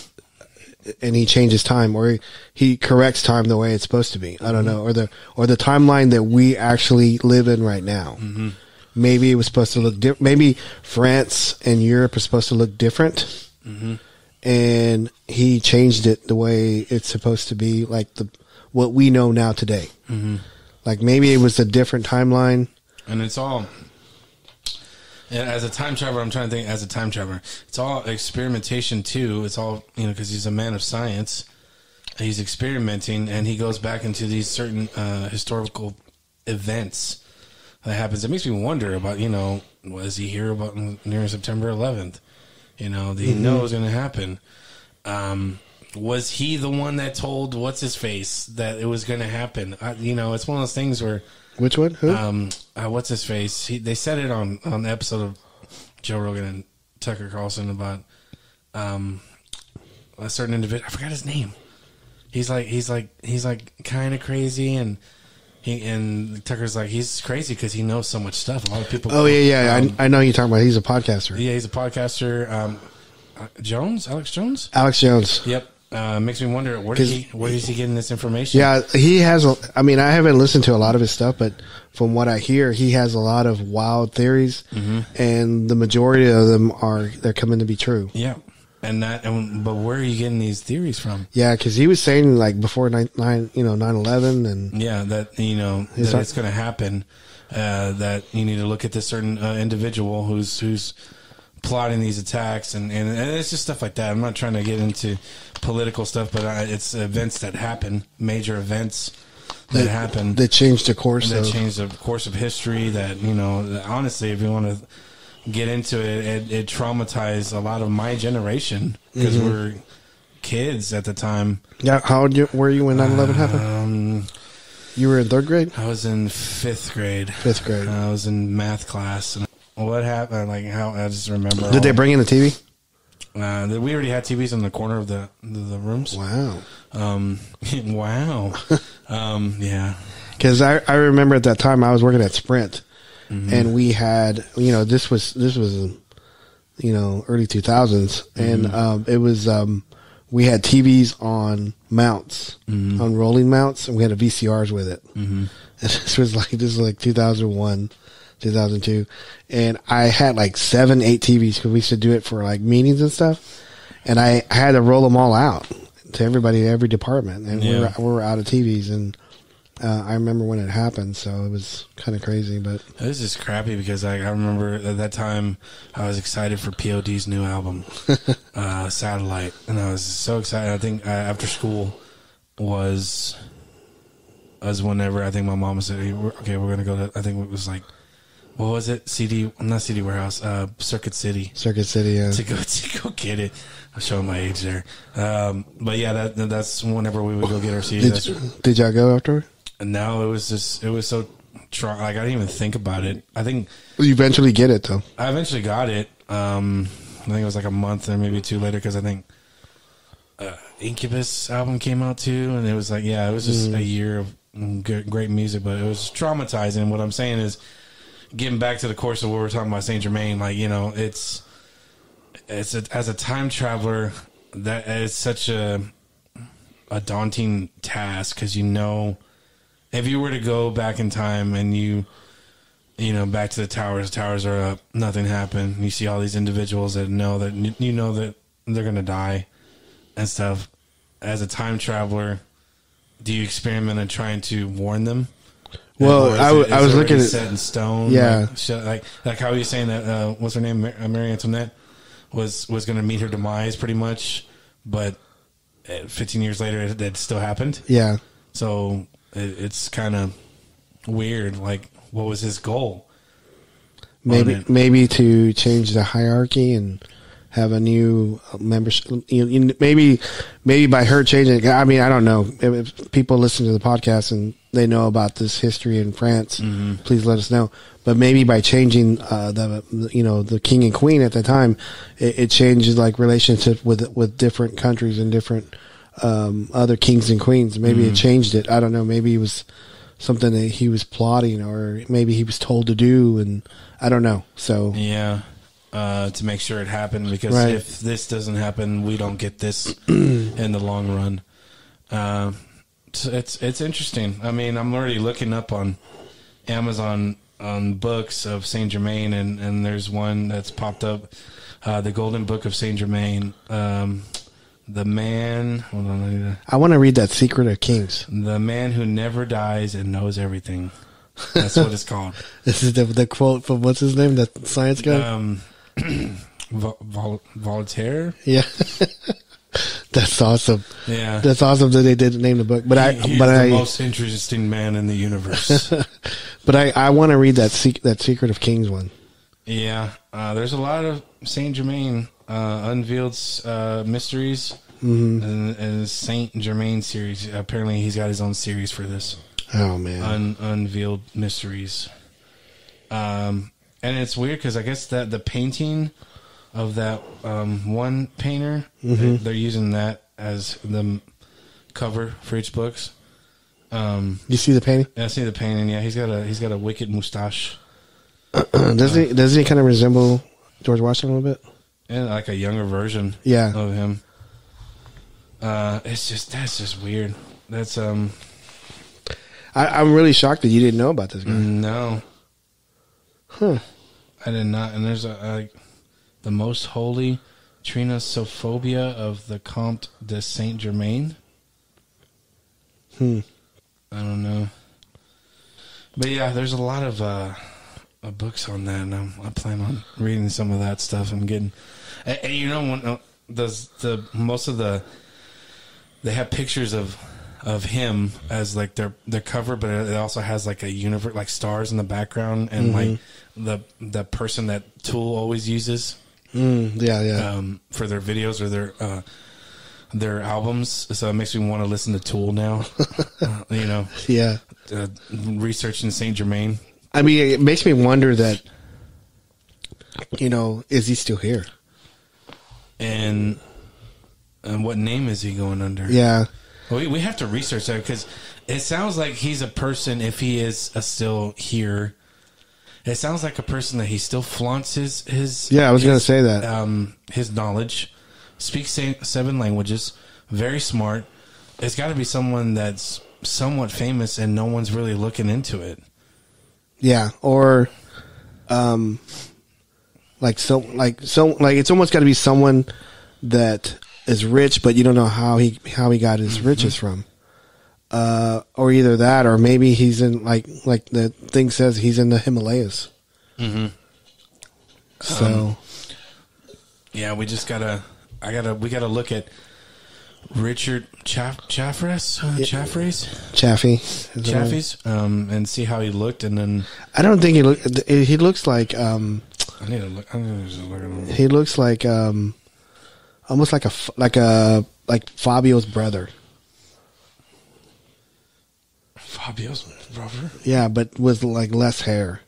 and he changes time, or he corrects time the way it's supposed to be. I don't know, or the timeline that we actually live in right now. Mm-hmm. Maybe it was supposed to look different. Maybe France and Europe are supposed to look different, and he changed it the way it's supposed to be, like what we know now today. Mm-hmm. Like maybe it was a different timeline, and it's all. As a time traveler, I'm trying to think. As a time traveler, it's all experimentation too. It's all, because he's a man of science. He's experimenting, and he goes back into these certain historical events that happens. It makes me wonder about, was he here about near September 11th? Did he know it was going to happen? Was he the one that told what's his face that it was going to happen? It's one of those things where. Which one? Who? What's his face? They said it on the episode of Joe Rogan and Tucker Carlson about a certain individual. I forgot his name. He's like kind of crazy, and Tucker's like, he's crazy because he knows so much stuff. A lot of people. Oh yeah. I know you're talking about. He's a podcaster. Yeah, he's a podcaster. Alex Jones. Alex Jones. Yep. Makes me wonder where is he getting this information? Yeah, he has. I haven't listened to a lot of his stuff, but from what I hear, he has a lot of wild theories, and the majority of them they're coming to be true. Yeah, but where are you getting these theories from? Yeah, because he was saying like before 9/11, and that it's going to happen. That you need to look at this certain individual who's plotting these attacks, and it's just stuff like that. I'm not trying to get into political stuff, but it's events that happen, major events that happen. That changed the course. That changed the course of history. That, honestly, if you want to get into it, it traumatized a lot of my generation because we were kids at the time. Yeah, how old were you when 9/11 happened? You were in 3rd grade? I was in 5th grade. 5th grade. I was in math class. And what happened? Like how I just remember. Did they bring in the TV? We already had TVs in the corner of the rooms. Wow. Wow. Yeah. Because I remember at that time I was working at Sprint, and we had this was early 2000s, and it was we had TVs on mounts, on rolling mounts, and we had a VCRs with it. And this was like 2001. 2002, and I had like 7-8 TVs because we used to do it for like meetings and stuff, and I had to roll them all out to everybody, every department, and we were out of TVs, and I remember when it happened, so it was kind of crazy. But it was just crappy because I remember at that time I was excited for POD's new album, Satellite, and I was so excited. I think after school was whenever I think my mom said, "Okay, we're gonna go to." I think it was like. What was it? Not CD Warehouse, Circuit City. Circuit City, yeah. To go get it. I'm showing my age there. But yeah, that's whenever we would go get our CDs. Did y'all go after? No, it was so, like, I didn't even think about it. I think. Well, you eventually get it, though. I eventually got it. I think it was like a month or maybe 2 later, because I think Incubus album came out too, and it was like, it was just a year of great music, but it was traumatizing. What I'm saying is, getting back to the course of what we're talking about, Saint Germain, like, it's as a time traveler, that is such a daunting task, because if you were to go back in time and back to the towers are up, nothing happened. You see all these individuals that know that that they're gonna die and stuff. As a time traveler, do you experiment on trying to warn them? Well, I was looking at set in stone. Yeah, like how you saying that? What's her name? Marie Antoinette was going to meet her demise, pretty much, but 15 years later, it still happened. Yeah. So it's kind of weird. Like, what was his goal? Maybe to change the hierarchy and have a new membership. Maybe by her changing it. I mean, I don't know. If people listen to the podcast and they know about this history in France, please let us know. But maybe by changing the king and queen at the time, it changes like relationship with different countries and different other kings and queens. Maybe it changed it. I don't know. Maybe it was something that he was plotting, or maybe he was told to do, and I don't know. So yeah. to make sure it happened, because Right. if this doesn't happen, we don't get this in the long run. It's interesting. I mean, I'm already looking up on Amazon on books of Saint Germain, and there's one that's popped up, the Golden Book of Saint Germain. The man, hold on, I want to read that Secret of Kings. the man who never dies and knows everything. That's what it's called. This is the quote from what's his name, that science guy. Voltaire. Yeah, that's awesome. Yeah, That's awesome that they did name the book. But he's the most interesting man in the universe. but I want to read that Secret of Kings one. Yeah, there's a lot of Saint Germain unveiled mysteries, and Saint Germain series. Apparently, he's got his own series for this. Oh man, Unveiled mysteries. And it's weird because I guess that the painting of that one painter, they're using that as the cover for each books. you see the painting? I see the painting. Yeah, he's got a wicked mustache. Doesn't he kind of resemble George Washington a little bit? And like a younger version, Yeah. of him. That's just weird. That's I'm really shocked that you didn't know about this guy. no, Huh. I did not. And there's the most holy Trinosophobia of the Comte de Saint Germain. I don't know, but yeah, there's a lot of books on that, and I plan on reading some of that stuff and getting. And you know, when most of they have pictures of him as like their cover, but it also has like a universe, like stars in the background, and like the person that Tool always uses, Yeah. for their videos or their albums. So it makes me want to listen to Tool now. You know, Yeah. Researching Saint Germain. I mean, it makes me wonder that, is he still here? And what name is he going under? Yeah. Well, we have to research that, because it sounds like he's a person, if he is still here, it sounds like a person that he still flaunts his Yeah, I was going to say that. his knowledge, speaks 7 languages, very smart. It's got to be someone that's somewhat famous and no one's really looking into it. Yeah. Or, it's almost got to be someone that is rich, but you don't know how he got his riches from. Or either that, or maybe he's in like the thing says, he's in the Himalayas. So, yeah, we just gotta look at Richard Chaffee's, and see how he looked, and then I don't think he looks like, I need to look. I'm gonna just look at him. he looks like, almost like Fabio's brother. Fabio's brother. Yeah, but with like less hair.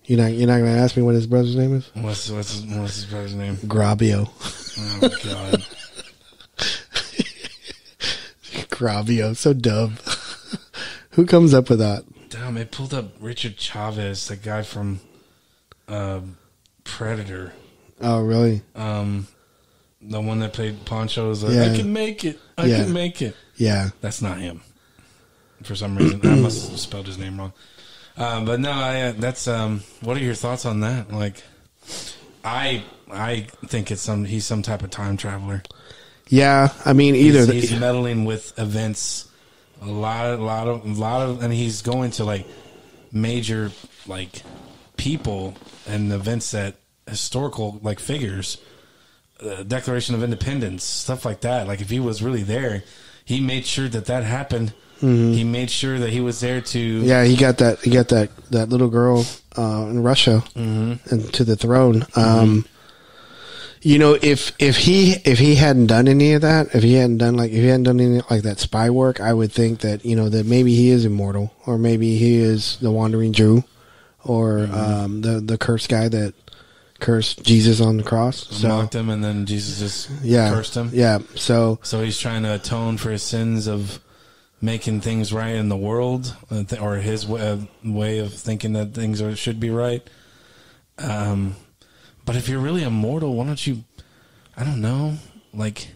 You're not gonna ask me what his brother's name is? What's his brother's name? Grabio. Oh my god. Grabio, so dumb. Who comes up with that? Damn, it pulled up Richard Chavez, the guy from Predator. Oh, really? The one that played Poncho is like, Yeah. I can make it. I Yeah. can make it. Yeah. That's not him. For some reason, I must have spelled his name wrong. But no, that's. What are your thoughts on that? Like, I think he's some type of time traveler. Yeah, I mean, either He's meddling with events, a lot of, and he's going to like major like people and events that historical like figures, Declaration of Independence, stuff like that. Like if he was really there, he made sure that happened. He made sure that he was there to. Yeah, he got that little girl in Russia and to the throne. If he hadn't done any of that, if he hadn't done any like that spy work, I would think that that maybe he is immortal, or maybe he is the wandering Jew, or the cursed guy that cursed Jesus on the cross, mocked him, and then Jesus just cursed him. Yeah, so he's trying to atone for his sins of making things right in the world, or his way of thinking that things should be right. But if you're really immortal, why don't you, I don't know, like,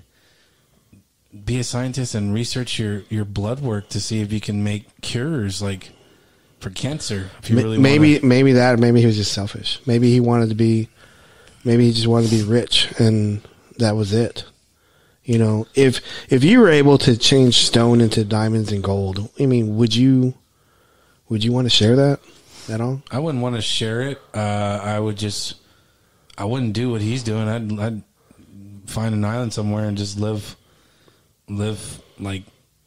be a scientist and research your blood work to see if you can make cures, like, for cancer. If you really maybe he was just selfish. Maybe he just wanted to be rich, and that was it. You know, if you were able to change stone into diamonds and gold, I mean, would you want to share that at all? I wouldn't want to share it. I wouldn't do what he's doing. I'd find an island somewhere and just live like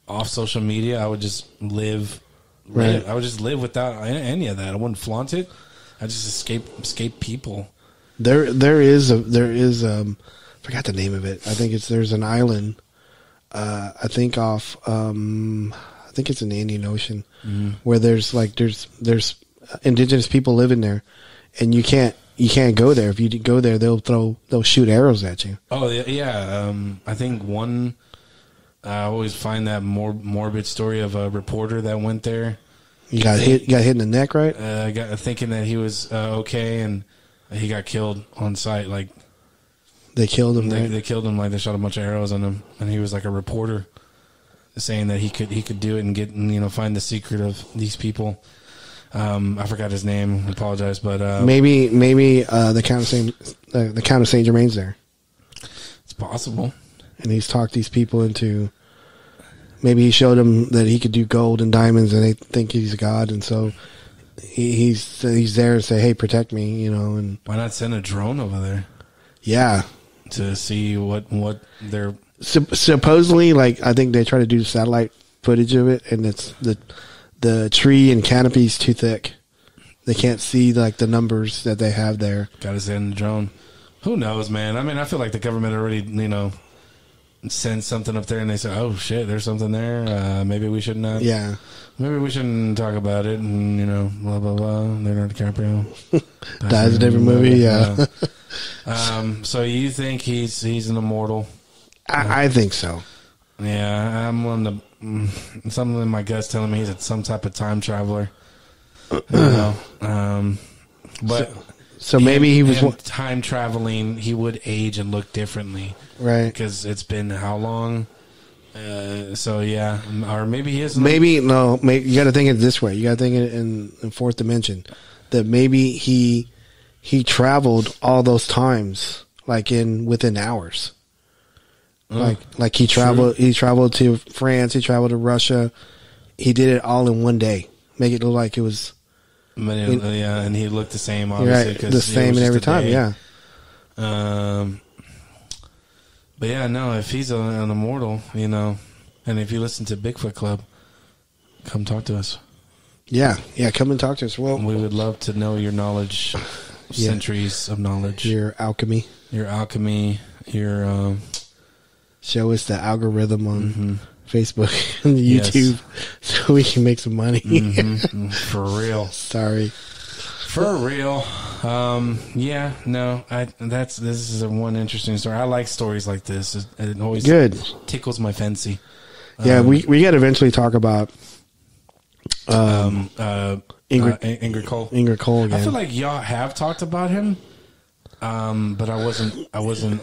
off social media. I would just live. Right. I would just live without any of that. I wouldn't flaunt it. I just escape people. There is forgot the name of it. I think there's an island. I think it's in the Indian Ocean, where there's indigenous people living there, and you can't go there. If you go there, they'll shoot arrows at you. Oh yeah. I think I always find that morbid story of a reporter that went there. You got hit in the neck, right? Thinking that he was okay, and he got killed on site. Like they killed him. They killed him. Like they shot a bunch of arrows on him, and he was like a reporter saying that he could do it and get find the secret of these people. I forgot his name. I apologize, but maybe the Count of Saint Germain's there. It's possible. And he's talked these people into. Maybe he showed them that he could do gold and diamonds, and they think he's a god, and so he's there to say, "Hey, protect me," And why not send a drone over there? Yeah, to see what they're supposedly like. I think they try to do satellite footage of it, and it's the tree and canopy's too thick. They can't see like the numbers that they have there. Got to send a drone. Who knows, man? I mean, I feel like the government already, send something up there and they say, "Oh shit, there's something there. Maybe we should not. Yeah, maybe we shouldn't talk about it." And blah blah blah. Leonardo DiCaprio dies in every movie. Yeah. So you think he's an immortal? I think so. Yeah, I'm on the something in my gut's telling me he's some type of time traveler. But. So maybe he was time traveling. He would age and look differently, right? Because it's been how long? So yeah, or maybe he is. Maybe you got to think it this way. You got to think it in fourth dimension. That maybe he traveled all those times, like within hours. Like he traveled. True. He traveled to France. He traveled to Russia. He did it all in one day. Make it look like it was. And he looked the same, obviously. Right, the same in every time, yeah. But yeah, no, if he's an immortal, and if you listen to Bigfoot Club, come talk to us. Yeah, come and talk to us. Well, we would love to know your knowledge, centuries of knowledge. Your alchemy. Your show us the algorithm on Facebook and YouTube so we can make some money. For real. Sorry. For real. This is one interesting story. I like stories like this. It always tickles my fancy. Yeah, we got to eventually talk about Ingrid Cole. Ingrid Cole again. I feel like y'all have talked about him. But I wasn't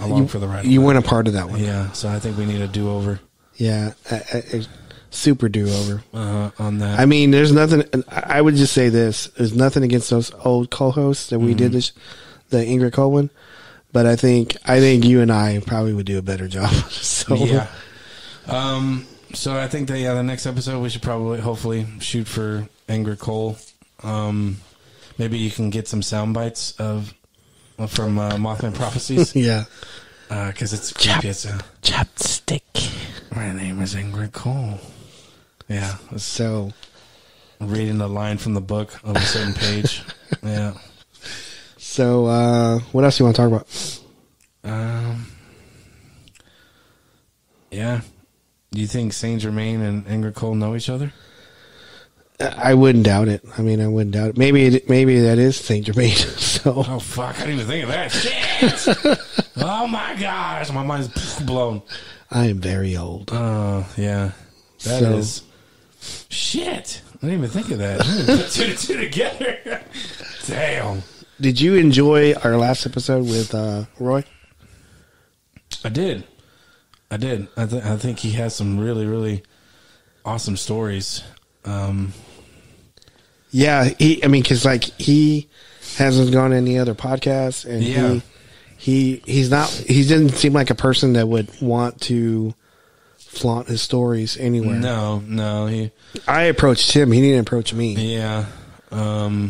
along for the ride. You weren't a part of that one. Yeah, so I think we need a do-over. Yeah, a super do-over on that. I mean, there's nothing. I would just say this: there's nothing against those old co-hosts that we did the Ingrid Cole one, but I think you and I probably would do a better job. So yeah. So I think that the next episode we should hopefully shoot for Ingrid Cole. Maybe you can get some sound bites from Mothman Prophecies. Yeah. Because it's creepy. Chapstick. My name is Ingrid Cole. Yeah. So, reading a line from the book of a certain page. Yeah. So, what else do you want to talk about? Yeah. Do you think Saint Germain and Ingrid Cole know each other? I wouldn't doubt it. I mean, I wouldn't doubt it. Maybe that is Saint Germain. So. Oh fuck! I didn't even think of that. Shit! Oh my gosh, my mind's blown. I am very old. Oh yeah, that is. Shit! I didn't even think of that. Put two together. Damn. Did you enjoy our last episode with Roy? I did. I think he has some really, really awesome stories. Yeah, because like he hasn't gone to any other podcasts, and he didn't seem like a person that would want to flaunt his stories anywhere. No. I approached him. He didn't approach me. Yeah. I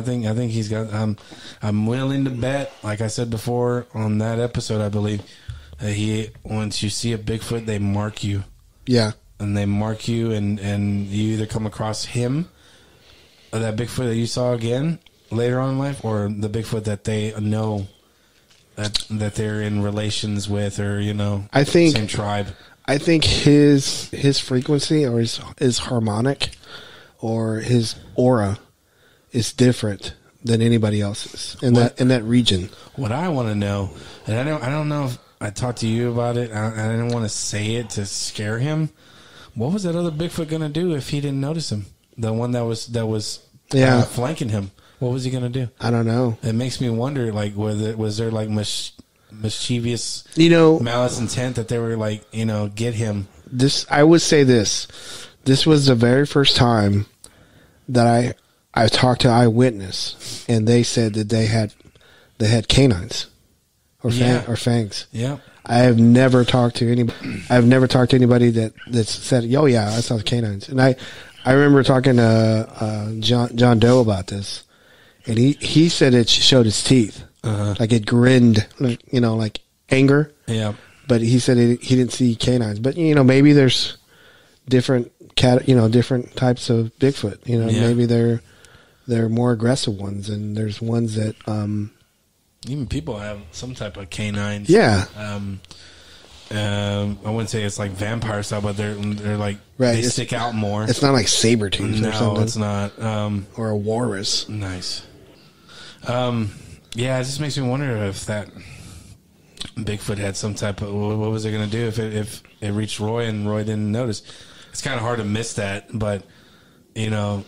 think he's got. I'm willing to bet, like I said before on that episode, I believe that once you see a Bigfoot, they mark you. Yeah. And they mark you, and you either come across him, or that Bigfoot that you saw again later on in life, or the Bigfoot that they know that they're in relations with, or I think same tribe. I think his frequency or his harmonic or his aura is different than anybody else's in that region. What I want to know, and I don't know if I talked to you about it. I didn't want to say it to scare him. What was that other Bigfoot going to do if he didn't notice him? The one that was flanking him. What was he going to do? I don't know. It makes me wonder, like, was there like mischievous, malice intent that they were like, get him? I would say this. This was the very first time that I talked to eyewitness, and they said that they had canines or fangs. Yeah. I've never talked to anybody that said, "Oh yeah, I saw the canines." And I remember talking to John Doe about this, and he said it showed his teeth, like it grinned, like anger. Yeah. But he said he didn't see canines. But maybe there's different different types of Bigfoot. Maybe they're more aggressive ones, and there's ones that even people have some type of canines. Yeah. I wouldn't say it's like vampire style, but they're like they stick out more. It's not like saber-tooth or something. No, it's not. Or a walrus. Nice. Yeah, it just makes me wonder if that Bigfoot had some type of, what was it going to do if it reached Roy and Roy didn't notice? It's kind of hard to miss that, but Roy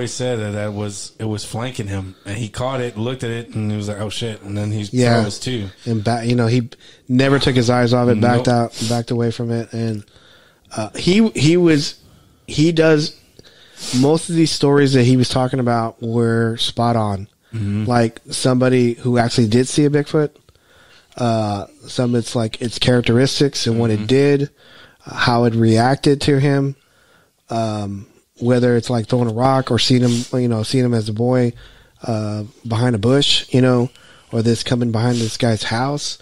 said that it was flanking him, and he caught it, looked at it, and he was like, "Oh shit!" And then he froze too. And he never took his eyes off it, backed away from it, and he does most of these stories that he was talking about were spot on. Mm-hmm. Like somebody who actually did see a Bigfoot. Some it's like its characteristics and what it did, how it reacted to him. Whether it's like throwing a rock or seeing him as a boy behind a bush, or this coming behind this guy's house.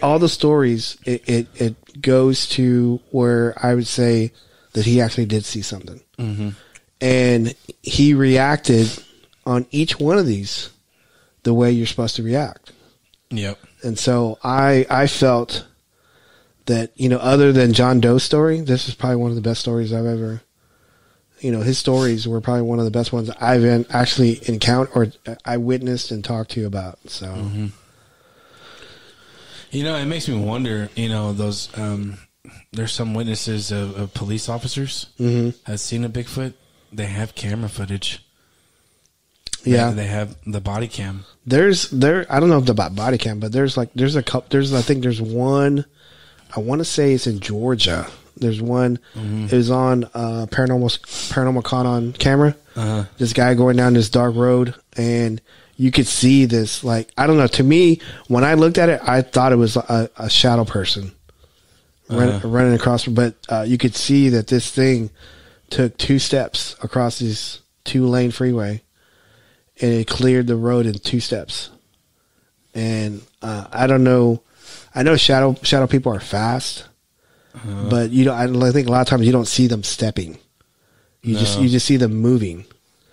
All the stories, it goes to where I would say that he actually did see something. Mm-hmm. And he reacted on each one of these the way you're supposed to react. Yep. And so I felt that, other than John Doe's story, this is probably one of the best stories I've ever... his stories were probably one of the best ones I've actually encountered or I witnessed and talked to about. So, mm-hmm. It makes me wonder, those, there's some witnesses of police officers has seen a Bigfoot. They have camera footage. Yeah. They have the body cam. I don't know about body cam, but there's I think there's one, I want to say it's in Georgia. There's one. Mm-hmm. It was on Paranormal Con on camera. Uh-huh. This guy going down this dark road, and you could see this. Like, I don't know. To me, when I looked at it, I thought it was a shadow person running across. But you could see that this thing took 2 steps across this 2-lane freeway, and it cleared the road in 2 steps. And I don't know. I know shadow people are fast. But I think a lot of times you don't see them stepping. You just see them moving.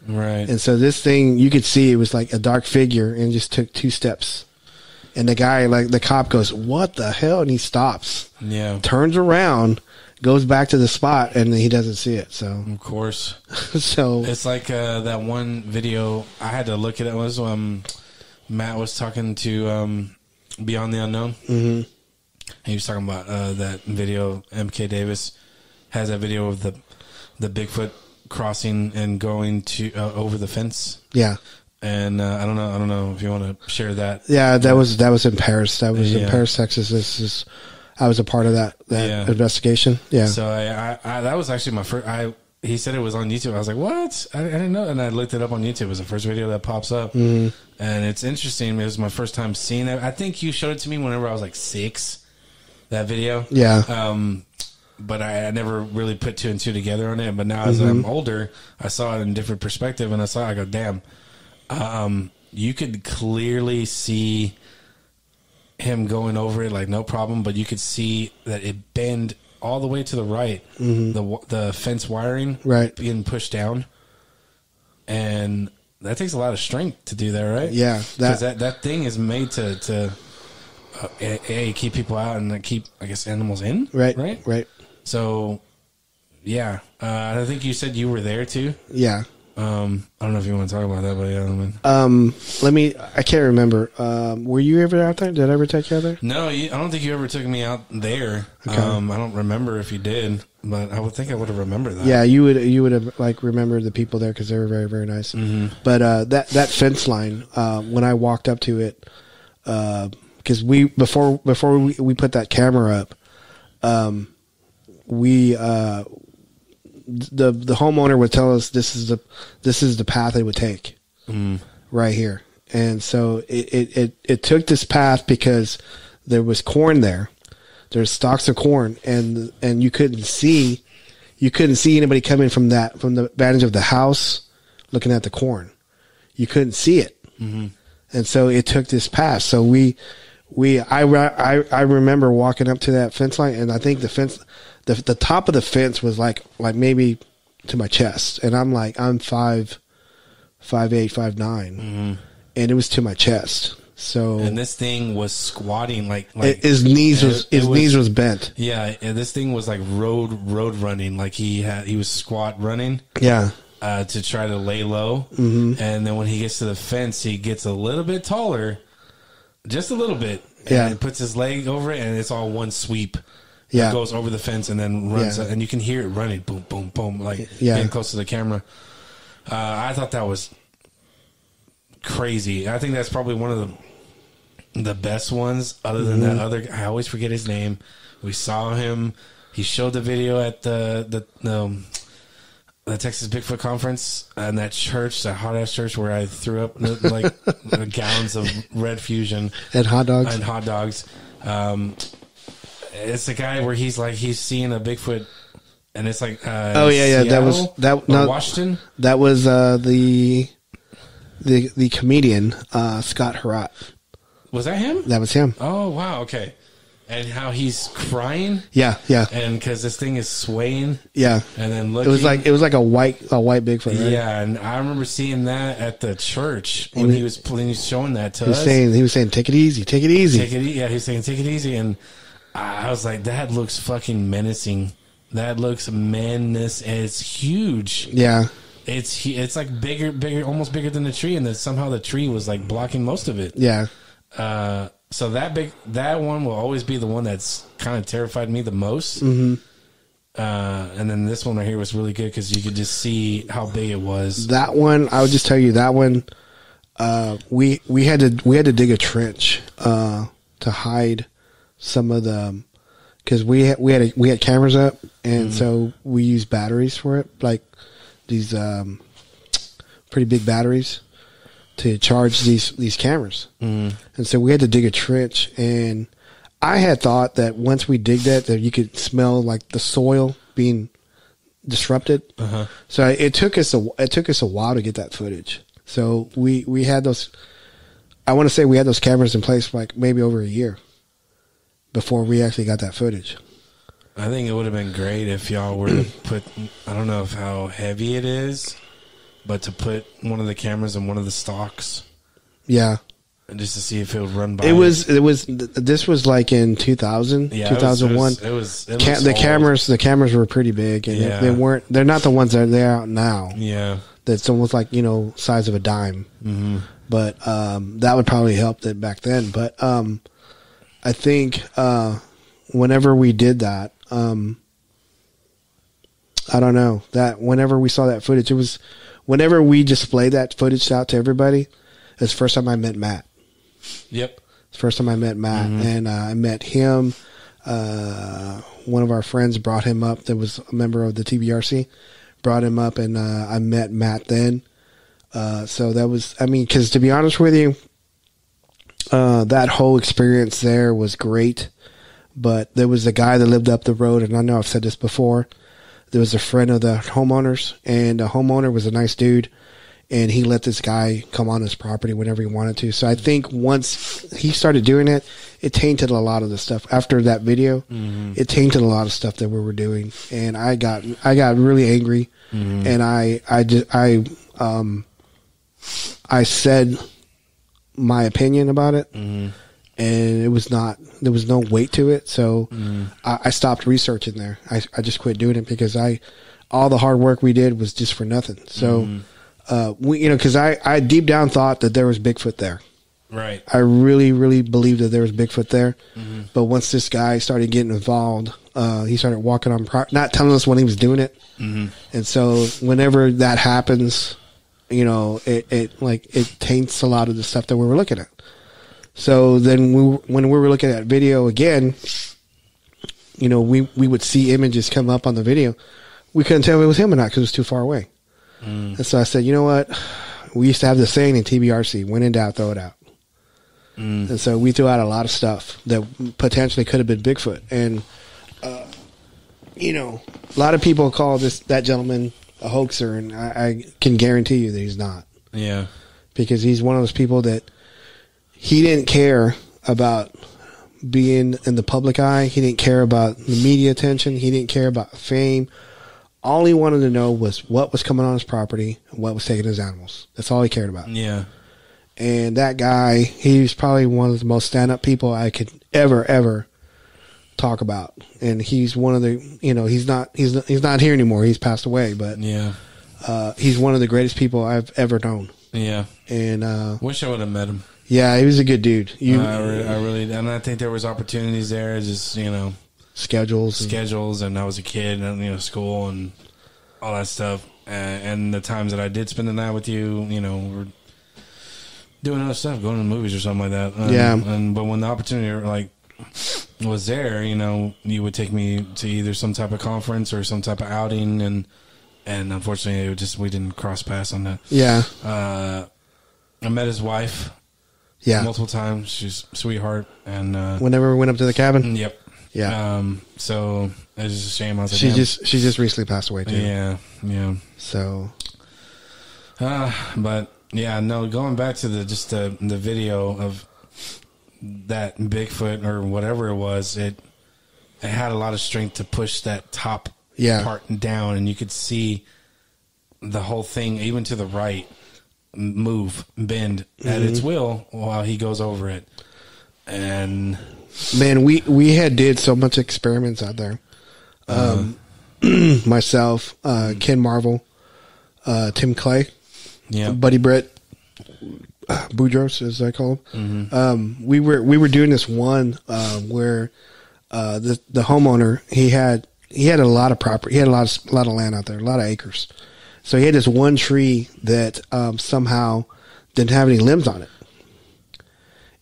Right. And so this thing, you could see it was like a dark figure and just took 2 steps. And the guy, like the cop goes, "What the hell?" And he stops. Yeah. Turns around, goes back to the spot, and he doesn't see it. So of course. So it's like that one video I had to look at. It was Matt was talking to Beyond the Unknown. Mm-hmm. He was talking about that video. MK Davis has that video of the Bigfoot crossing and going to over the fence. Yeah. And I don't know if you want to share that. Yeah, that was in Paris. That was in Paris, Texas. I was a part of that investigation. Yeah. So I that was actually my first. He said it was on YouTube. I was like, what? I didn't know. And I looked it up on YouTube. It was the first video that pops up. And it's interesting. It was my first time seeing it. I think you showed it to me whenever I was like 6, that video. Yeah. But I never really put 2 and 2 together on it. But now as I'm older, I saw it in a different perspective. And I go, damn. You could clearly see him going over it like no problem. But you could see that it bent all the way to the right, the fence wiring being pushed down, and that takes a lot of strength to do that, right? Yeah, that thing is made to keep people out and keep, I guess, animals in, right. So, yeah, I think you said you were there too. Yeah. I don't know if you want to talk about that, but yeah. I can't remember. Were you ever out there? Did I ever take you out there? No, I don't think you ever took me out there. Okay. I don't remember if you did, but I would think I would have remembered that. Yeah, you would have like remembered the people there because they were very, very nice. But that fence line, when I walked up to it, because before we put that camera up, the homeowner would tell us this is the path it would take right here. And so it took this path because there was corn there. There's stalks of corn and you couldn't see anybody coming from the vantage of the house looking at the corn. You couldn't see it. And so it took this path. So I remember walking up to that fence line, and I think the fence, the top of the fence was like maybe to my chest, and I'm 5'8", 5'9", and it was to my chest. So and this thing was squatting like his knees was bent. Yeah, and this thing was like road running, like he was squat running. Yeah. To try to lay low, and then when he gets to the fence, he gets a little bit taller, just a little bit. And puts his leg over it, and it's all one sweep. It goes over the fence and then runs, and you can hear it running, boom, boom, boom, like getting close to the camera. I thought that was crazy. I think that's probably one of the best ones. Other than that other, I always forget his name. We saw him. He showed the video at the Texas Bigfoot conference and that church, that hot ass church where I threw up like gallons of Red Fusion and hot dogs. It's the guy where he's seeing a Bigfoot, and it's like Seattle, Washington. That was the comedian Scott Herat. Was that him? That was him. Oh wow, okay. And how he's crying, yeah, and because this thing is swaying, yeah, and then looking, it was like a white Bigfoot, right? Yeah. And I remember seeing that at the church when he was showing that to us. He was saying, "Take it easy, take it easy." He's saying, "Take it easy," and I was like, "That looks fucking menacing. That looks menace. It's huge. Yeah, it's like bigger, almost bigger than the tree, and then somehow the tree was like blocking most of it. Yeah." So that one will always be the one that's kind of terrified me the most. And then this one right here was really good because you could just see how big it was. That one, I would just tell you that one. We had to dig a trench to hide some of the, because we had cameras up, and so we used batteries for it, like these pretty big batteries to charge these cameras. And so we had to dig a trench, and I had thought that once we dig that you could smell like the soil being disrupted. So it took us a while to get that footage. So we had those, I want to say we had those cameras in place for like maybe over a year before we actually got that footage. I think it would have been great if y'all were to put, I don't know how heavy it is, but to put one of the cameras in one of the stalks. Yeah. And just to see if it would run by. This was like in 2000, 2001. The cameras were pretty big, and they're not the ones that they are now. Yeah. That's almost like, size of a dime. But, that would probably help it back then. But, I think, whenever we did that, I don't know that whenever we saw that footage, it was whenever we displayed that footage out to everybody. It's the first time I met Matt. Yep. It's the first time I met Matt, and I met him. One of our friends brought him up. That was a member of the TBRC. Brought him up, and I met Matt then. So that was, I mean, because to be honest with you, that whole experience there was great. But there was a guy that lived up the road, and I know I've said this before. There was a friend of the homeowners, and the homeowner was a nice dude, and he let this guy come on his property whenever he wanted to. So I think once he started doing it, it tainted a lot of the stuff. After that video, it tainted a lot of stuff that we were doing, and I got really angry, and I said my opinion about it, and there was no weight to it. So I stopped researching there. I just quit doing it because all the hard work we did was just for nothing. So, because I deep down thought that there was Bigfoot there. Right. I really, really believed that there was Bigfoot there. But once this guy started getting involved, he started walking on, not telling us when he was doing it. And so whenever that happens, it taints a lot of the stuff that we were looking at. So then when we were looking at video again, we would see images come up on the video. We couldn't tell if it was him or not because it was too far away. And so I said, you know what? We used to have this saying in TBRC, when in doubt, throw it out. And so we threw out a lot of stuff that potentially could have been Bigfoot. And, a lot of people call that gentleman a hoaxer, and I can guarantee you that he's not. Yeah. Because he's one of those people that he didn't care about being in the public eye. He didn't care about the media attention. He didn't care about fame. All he wanted to know was what was coming on his property and what was taking his animals. That's all he cared about. Yeah. And that guy, he's probably one of the most stand-up people I could ever talk about. And he's one of the, he's not here anymore. He's passed away, but yeah, he's one of the greatest people I've ever known. Yeah. And wish I would have met him. Yeah, he was a good dude. I really, and I think there was opportunities there. Just schedules, and I was a kid, and school and all that stuff. And the times that I did spend the night with you, we're doing other stuff, going to the movies or something like that. But when the opportunity was there, you would take me to either some type of conference or some type of outing, and unfortunately, we didn't cross paths on that. Yeah. I met his wife. Yeah. Multiple times. She's a sweetheart. And whenever we went up to the cabin? Yep. Yeah. So it's just a shame. I was like, she just recently passed away too. Yeah. Yeah. So but yeah, no, going back to the video of that Bigfoot or whatever it was, it had a lot of strength to push that top part down, and you could see the whole thing, even to the right, bend at its will while he goes over it. And man, we had did so much experiments out there. Myself, Ken Marvel, Tim Clay, Buddy Brett, Boudros, as I call him. We were doing this one where the homeowner, he had a lot of property, he had a lot of land out there, a lot of acres. So he had this one tree that somehow didn't have any limbs on it,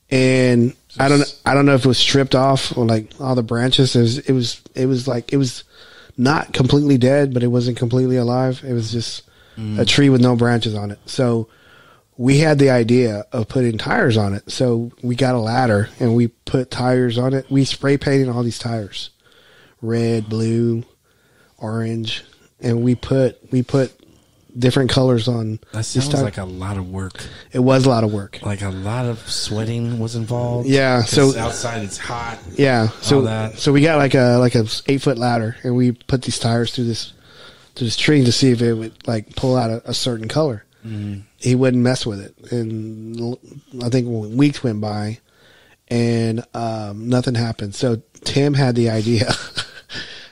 and I don't know if it was stripped off or all the branches. It was not completely dead, but it wasn't completely alive. It was just a tree with no branches on it. So we had the idea of putting tires on it. So we got a ladder and we put tires on it. We spray painted all these tires, red, blue, orange, and we put different colors on. That sounds like a lot of work. It was a lot of work. Like a lot of sweating was involved. Yeah. So outside it's hot. Yeah. So we got like a 8-foot ladder, and we put these tires through this tree to see if it would pull out a certain color. He wouldn't mess with it, and I think weeks went by, and nothing happened. So Tim had the idea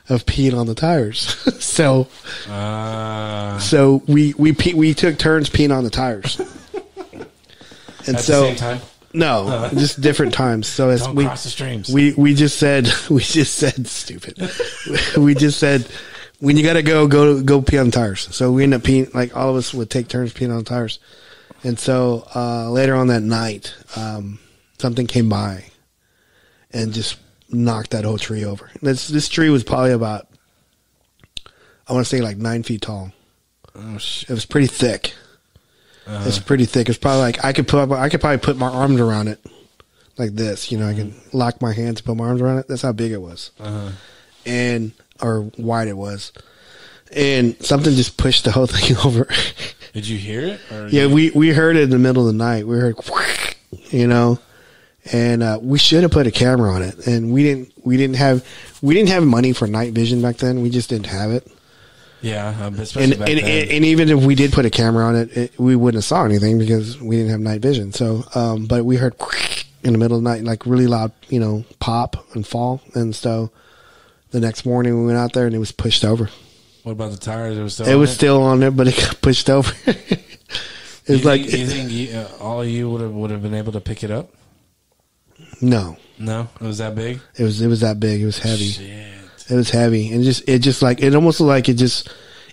of peeing on the tires. So we took turns peeing on the tires. And at the same time? No, just different times. So as Don't cross the streams. We just said stupid. We just said when you got to go pee on the tires. So we end up peeing, like all of us would take turns peeing on the tires. And so later on that night, something came by and just knocked that whole tree over. This tree was probably about, I want to say like 9 feet tall. Oh shit! It was pretty thick. It's pretty thick. It's probably like I could probably put my arms around it like this. You know, I could lock my hands and put my arms around it. That's how big it was, and or wide it was. And something just pushed the whole thing over. Did you hear it? Or yeah, we heard it in the middle of the night. We heard, you know, and we should have put a camera on it. And we didn't have money for night vision back then. We just didn't have it. Yeah, especially back then. And even if we did put a camera on it, we wouldn't have saw anything because we didn't have night vision. So, but we heard in the middle of the night, like really loud, you know, pop and fall. And so the next morning we went out there and it was pushed over. What about the tires? It was still on there, but it got pushed over. You think all of you would have been able to pick it up? No. No? It was that big? It was that big. It was heavy. Shit. It was heavy. And it almost looked like it just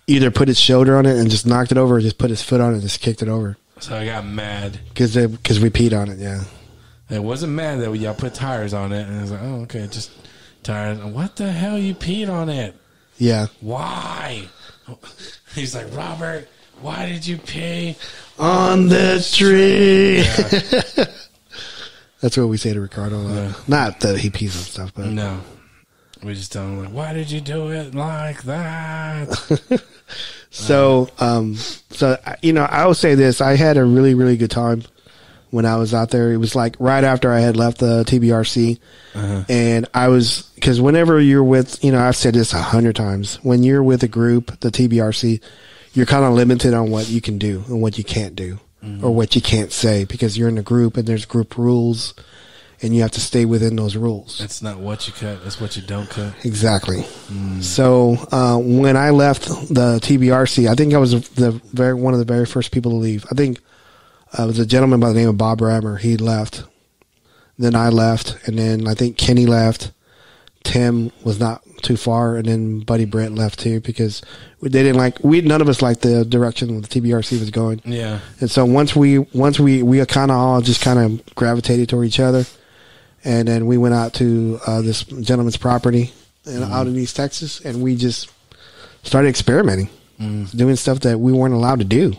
either put its shoulder on it and just knocked it over or just put his foot on it and just kicked it over. So I got mad. Because we peed on it, yeah. I wasn't mad that y'all put tires on it. And I was like, oh, okay, just tires. What the hell? You peed on it? Yeah. Why? He's like, Robert, why did you pee on the tree? Yeah. That's what we say to Ricardo. Yeah. Not that he pees on stuff, but no. We just tell him, like, why did you do it like that? So you know, I will say this: I had a really, really good time when I was out there. It was like right after I had left the TBRC, and I was because whenever you're with, you know, I've said this 100 times. When you're with a group, the TBRC, you're kind of limited on what you can do and what you can't do, or what you can't say because you're in a group and there's group rules. And you have to stay within those rules. It's not what you cut; it's what you don't cut. Exactly. So when I left the TBRC, I think I was one of the very first people to leave. I think it was a gentleman by the name of Bob Rammer. He left. Then I left, and then I think Kenny left. Tim was not too far, and then Buddy Brent left too because they didn't like. None of us liked the direction the TBRC was going. Yeah. And so once we kind of all just kind of gravitated toward each other. And then we went out to this gentleman's property out in East Texas, and we just started experimenting, doing stuff that we weren't allowed to do.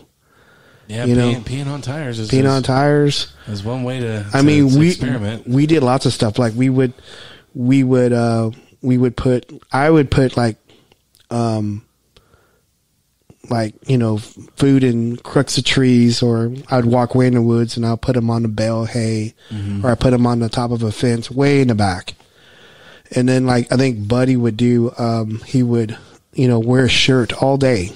Yeah, peeing on tires. Peeing on tires is one way to experiment. We did lots of stuff. Like I would put like, you know, food in crooks of trees, or I'd walk way in the woods and I'll put them on the bale hay, or I put them on the top of a fence way in the back. And then, like, I think Buddy would do, he would, you know, wear a shirt all day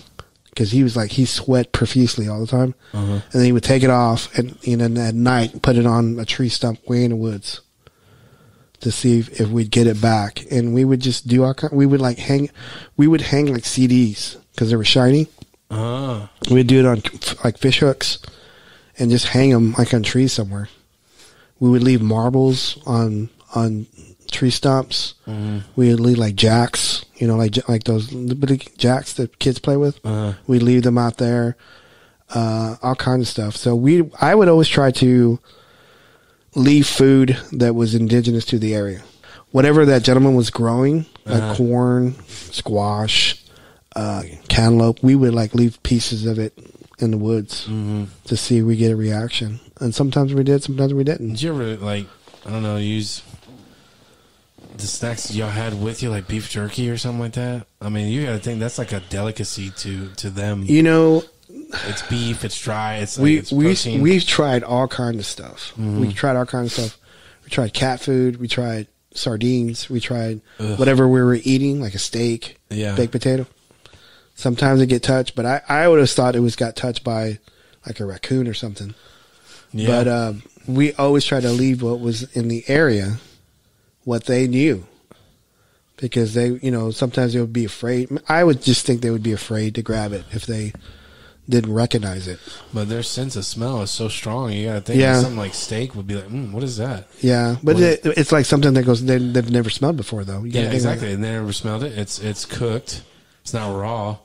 because he was like, he sweat profusely all the time. And then he would take it off and, you know, at night put it on a tree stump way in the woods to see if we'd get it back. And we would just do we would hang like CDs because they were shiny. We'd do it on like fish hooks and just hang them like on trees somewhere. We would leave marbles on tree stumps. We would leave like jacks, you know, like those big jacks that kids play with. We'd leave them out there, all kinds of stuff. So I would always try to leave food that was indigenous to the area. Whatever that gentleman was growing, like corn, squash, cantaloupe, we would like leave pieces of it in the woods to see if we get a reaction. And sometimes we did, sometimes we didn't. Did you ever, like, I don't know, use the snacks y'all had with you, like beef jerky or something like that? I mean, you got to think that's like a delicacy to them. You know, it's beef, it's dry, it's like it's protein. We've tried all kinds of stuff. We tried all kinds of stuff. We tried cat food. We tried sardines. We tried whatever we were eating, like a steak, baked potato. Sometimes it get touched, but I would have thought it got touched by like a raccoon or something. Yeah. But we always try to leave what was in the area, what they knew. Because they, you know, sometimes they would be afraid. I would just think they would be afraid to grab it if they didn't recognize it. But their sense of smell is so strong. You got to think something like steak would be like, what is that? Yeah, but it's like something that they've never smelled before, though. Yeah, exactly. They never smelled it. It's cooked. it's not raw.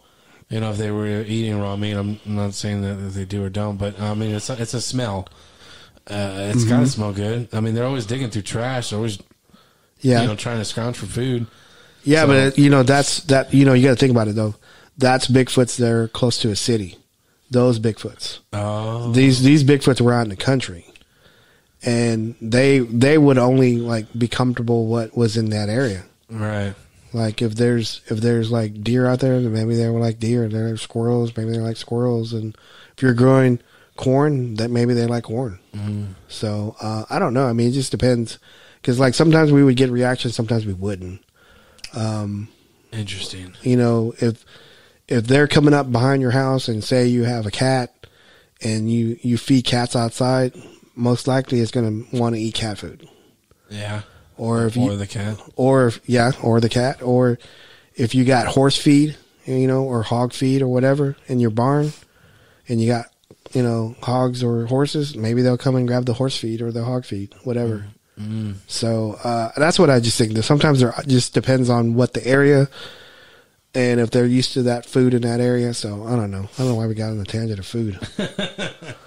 You know, if they were eating raw meat, I'm not saying that they do or don't, but I mean, it's a smell. It's got to smell good. I mean, they're always digging through trash. They're always, trying to scrounge for food. Yeah, so, but you got to think about it though. That's Bigfoots that are close to a city. Those Bigfoots. Oh. These Bigfoots were out in the country, and they would only like be comfortable what was in that area. Right. Like if there's like deer out there, then maybe they were like deer. There's squirrels, maybe they're like squirrels. And if you're growing corn, that maybe they like corn. So I don't know. I mean, it just depends. Because like sometimes we would get reactions, sometimes we wouldn't. Interesting. You know, if they're coming up behind your house and say you have a cat and you feed cats outside, most likely it's going to want to eat cat food. Yeah. Or the cat. Or the cat. Or if you got horse feed, or hog feed or whatever in your barn, and you got, hogs or horses, maybe they'll come and grab the horse feed or the hog feed, whatever. So that's what I just think. That sometimes it just depends on what the area and if they're used to that food in that area. So I don't know. I don't know why we got on the tangent of food. Let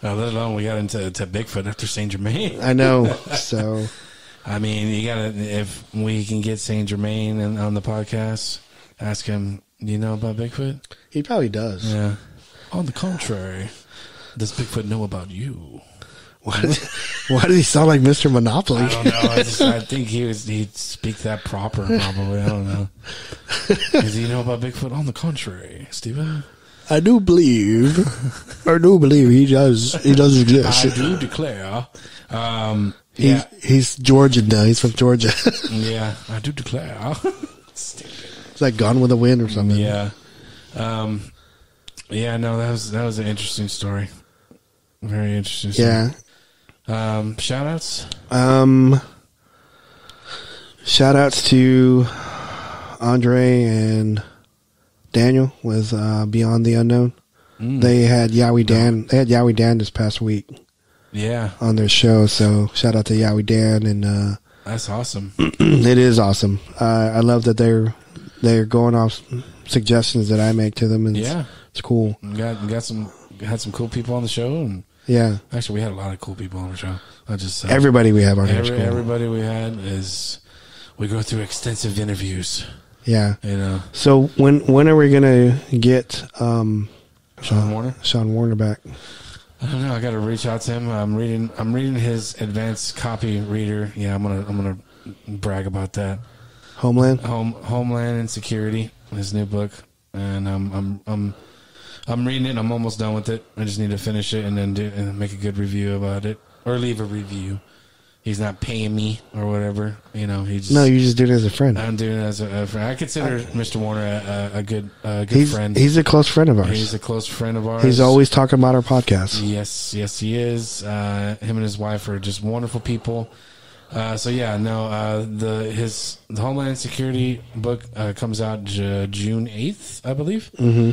alone we got into Bigfoot after Saint Germain. I know. So I mean, you gotta, if we can get Saint Germain on the podcast, ask him, do you know about Bigfoot? He probably does. Yeah. On the contrary, does Bigfoot know about you? Why did he sound like Mr. Monopoly? I don't know. I think he'd speak that proper, probably. I don't know. Does he know about Bigfoot? On the contrary, Steven? I do believe he does. He does exist. I do declare. He's Georgian now. He's from Georgia. Yeah, I do declare. It's like Gone with the Wind or something. Yeah. Yeah, no, that was an interesting story. Very interesting story. Yeah. Shout outs? Shout outs to Andre and Daniel with Beyond the Unknown. They had Yowie Dan. They had Yowie Dan this past week. Yeah. On their show. So shout out to Yowie Dan and that's awesome. It is awesome. I love that they're going off suggestions that I make to them, and it's cool. Had some cool people on the show, and actually we had a lot of cool people on the show. Everybody we have on the show. Everybody we had we go through extensive interviews. Yeah. So when are we gonna get Sean Warner back? I don't know. I got to reach out to him. I'm reading his advanced copy reader. Yeah, I'm gonna brag about that. Homeland and Security, his new book, and I'm reading it. I'm almost done with it. I just need to finish it and then make a good review about it, or leave a review. He's not paying me or whatever. You're just doing it as a friend. I'm doing it as a friend. I consider Mr. Warner a good friend. He's a close friend of ours. He's a close friend of ours. He's always talking about our podcast. Yes, he is. Him and his wife are just wonderful people. The Homeland Security book comes out June 8th, I believe. Mm-hmm.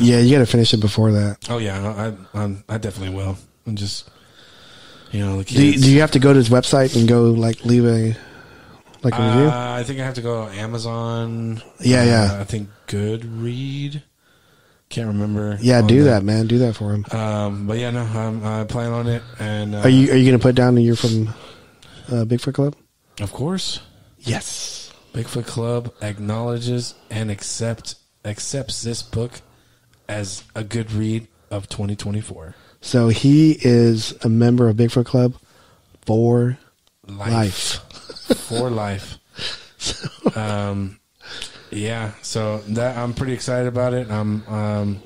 You got to finish it before that. Oh yeah, I definitely will. And just the kids. Do you have to go to his website and go leave a review? I think I have to go to Amazon. Yeah. I think Goodread. Can't remember. Yeah, do that, man. Do that for him. But yeah, no, I plan on it. And are you going to put down that you're from Bigfoot Club? Of course. Yes. Bigfoot Club acknowledges and accepts this book as a good read of 2024. So he is a member of Bigfoot Club for life. For life. Yeah, so that I'm pretty excited about it. I'm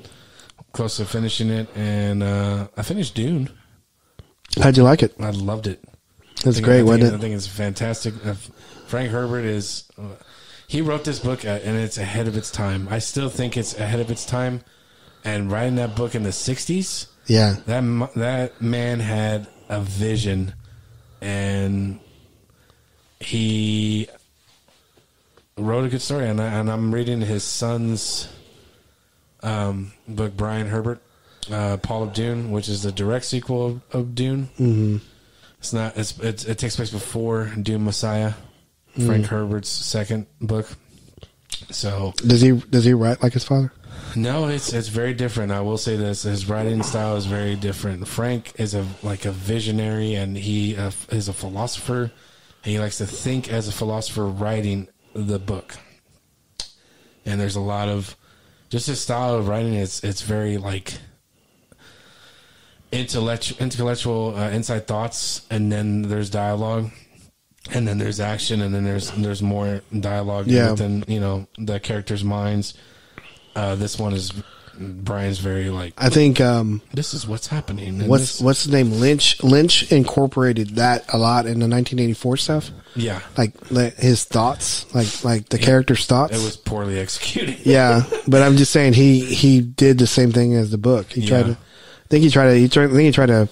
close to finishing it, and I finished Dune. How'd you like it? I loved it. That's great, wasn't it? I think it's fantastic. Frank Herbert he wrote this book, and it's ahead of its time. I still think it's ahead of its time. And writing that book in the 60s, that man had a vision, and he wrote a good story. And I'm reading his son's book, Brian Herbert, Paul of Dune, which is the direct sequel of Dune. Mm-hmm. It's not. It takes place before Dune Messiah, Frank Herbert's second book. So does he write like his father? No, it's very different. I will say this: his writing style is very different. Frank is a visionary, and he is a philosopher. He likes to think as a philosopher, writing the book. And there's a lot of just his style of writing. It's very like intellectual inside thoughts, and then there's dialogue, and then there's action, and then there's more dialogue within the characters' minds. This one is Brian's very like. I think this is what's happening. What's his name? Lynch incorporated that a lot in the 1984 stuff. Yeah, like his thoughts, like the character's thoughts. It was poorly executed. Yeah, but I'm just saying he did the same thing as the book. He tried to. I think he tried to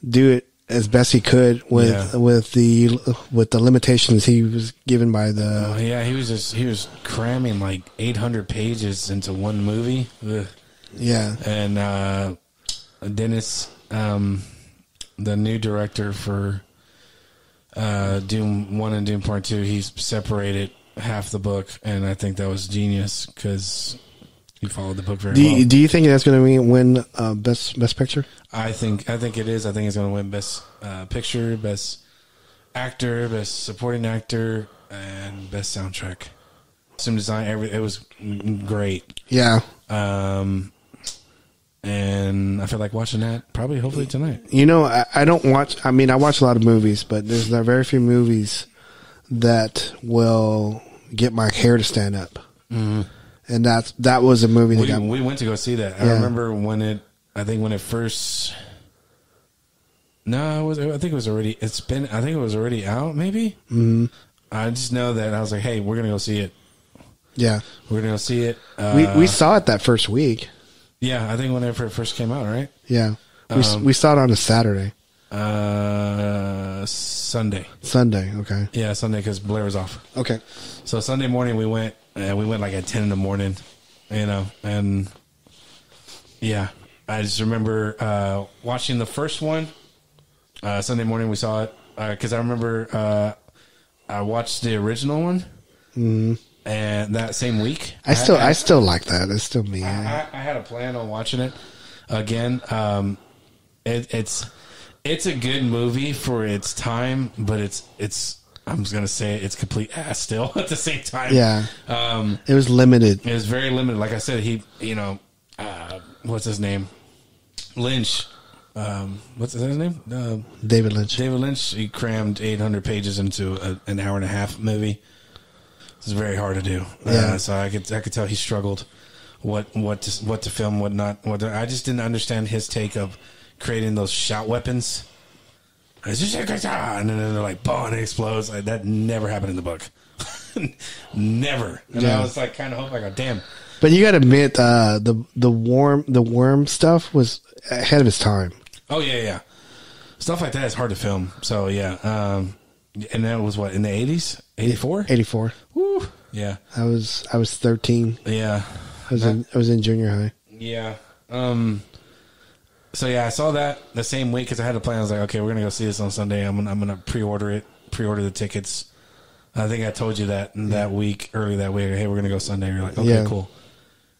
do it as best he could with the limitations he was given by the. He was cramming like 800 pages into one movie. Ugh. Yeah, and Dennis, the new director for Doom 1 and Doom Part 2, he's separated half the book, and I think that was genius because he followed the book very well. Do you think that's going to win best picture? I think it is. I think it's going to win best picture, best actor, best supporting actor, and best soundtrack. Costume design, it was great. Yeah. And I feel like watching that hopefully tonight. I don't watch. I mean, I watch a lot of movies, but there are very few movies that will get my hair to stand up. Mm-hmm. And that was a movie that we went to go see that. I remember when it first. No, I think it was already. I think it was already out. Maybe. Mm-hmm. I just know that I was like, "Hey, we're gonna go see it." Yeah, we're gonna go see it. We saw it that first week. Yeah, I think whenever it first came out, right? Yeah, we saw it on a Saturday. Sunday. Sunday. Okay. Yeah, Sunday because Blair was off. Okay. So Sunday morning we went. We went like at 10 in the morning, and yeah, I just remember watching the first one. Sunday morning we saw it because I remember I watched the original one, and that same week I still like that. It's still me. I had a plan on watching it again. It's a good movie for its time, but it's. I'm just gonna say it's complete ass still at the same time. Yeah, it was limited. It was very limited. Like I said, what's his name? Lynch. What's his name? David Lynch. David Lynch. He crammed 800 pages into an hour and a half movie. It's very hard to do. Yeah. So I could tell he struggled. What to film, what not. I just didn't understand his take of creating those shout weapons. And then they're like, boom, and it explodes. Like, that never happened in the book. Never. And I was like, kind of hoping, like, damn. But you got to admit, the worm stuff was ahead of its time. Oh yeah. Stuff like that is hard to film. So yeah. And that was what, in the 80s? 84? 84. Woo. Yeah. I was 13. Yeah. I was in junior high. Yeah. So yeah, I saw that the same week because I had a plan. I was like, okay, we're gonna go see this on Sunday. I'm gonna pre-order the tickets. I think I told you that early that week. Hey, we're gonna go Sunday. You're like, okay, cool.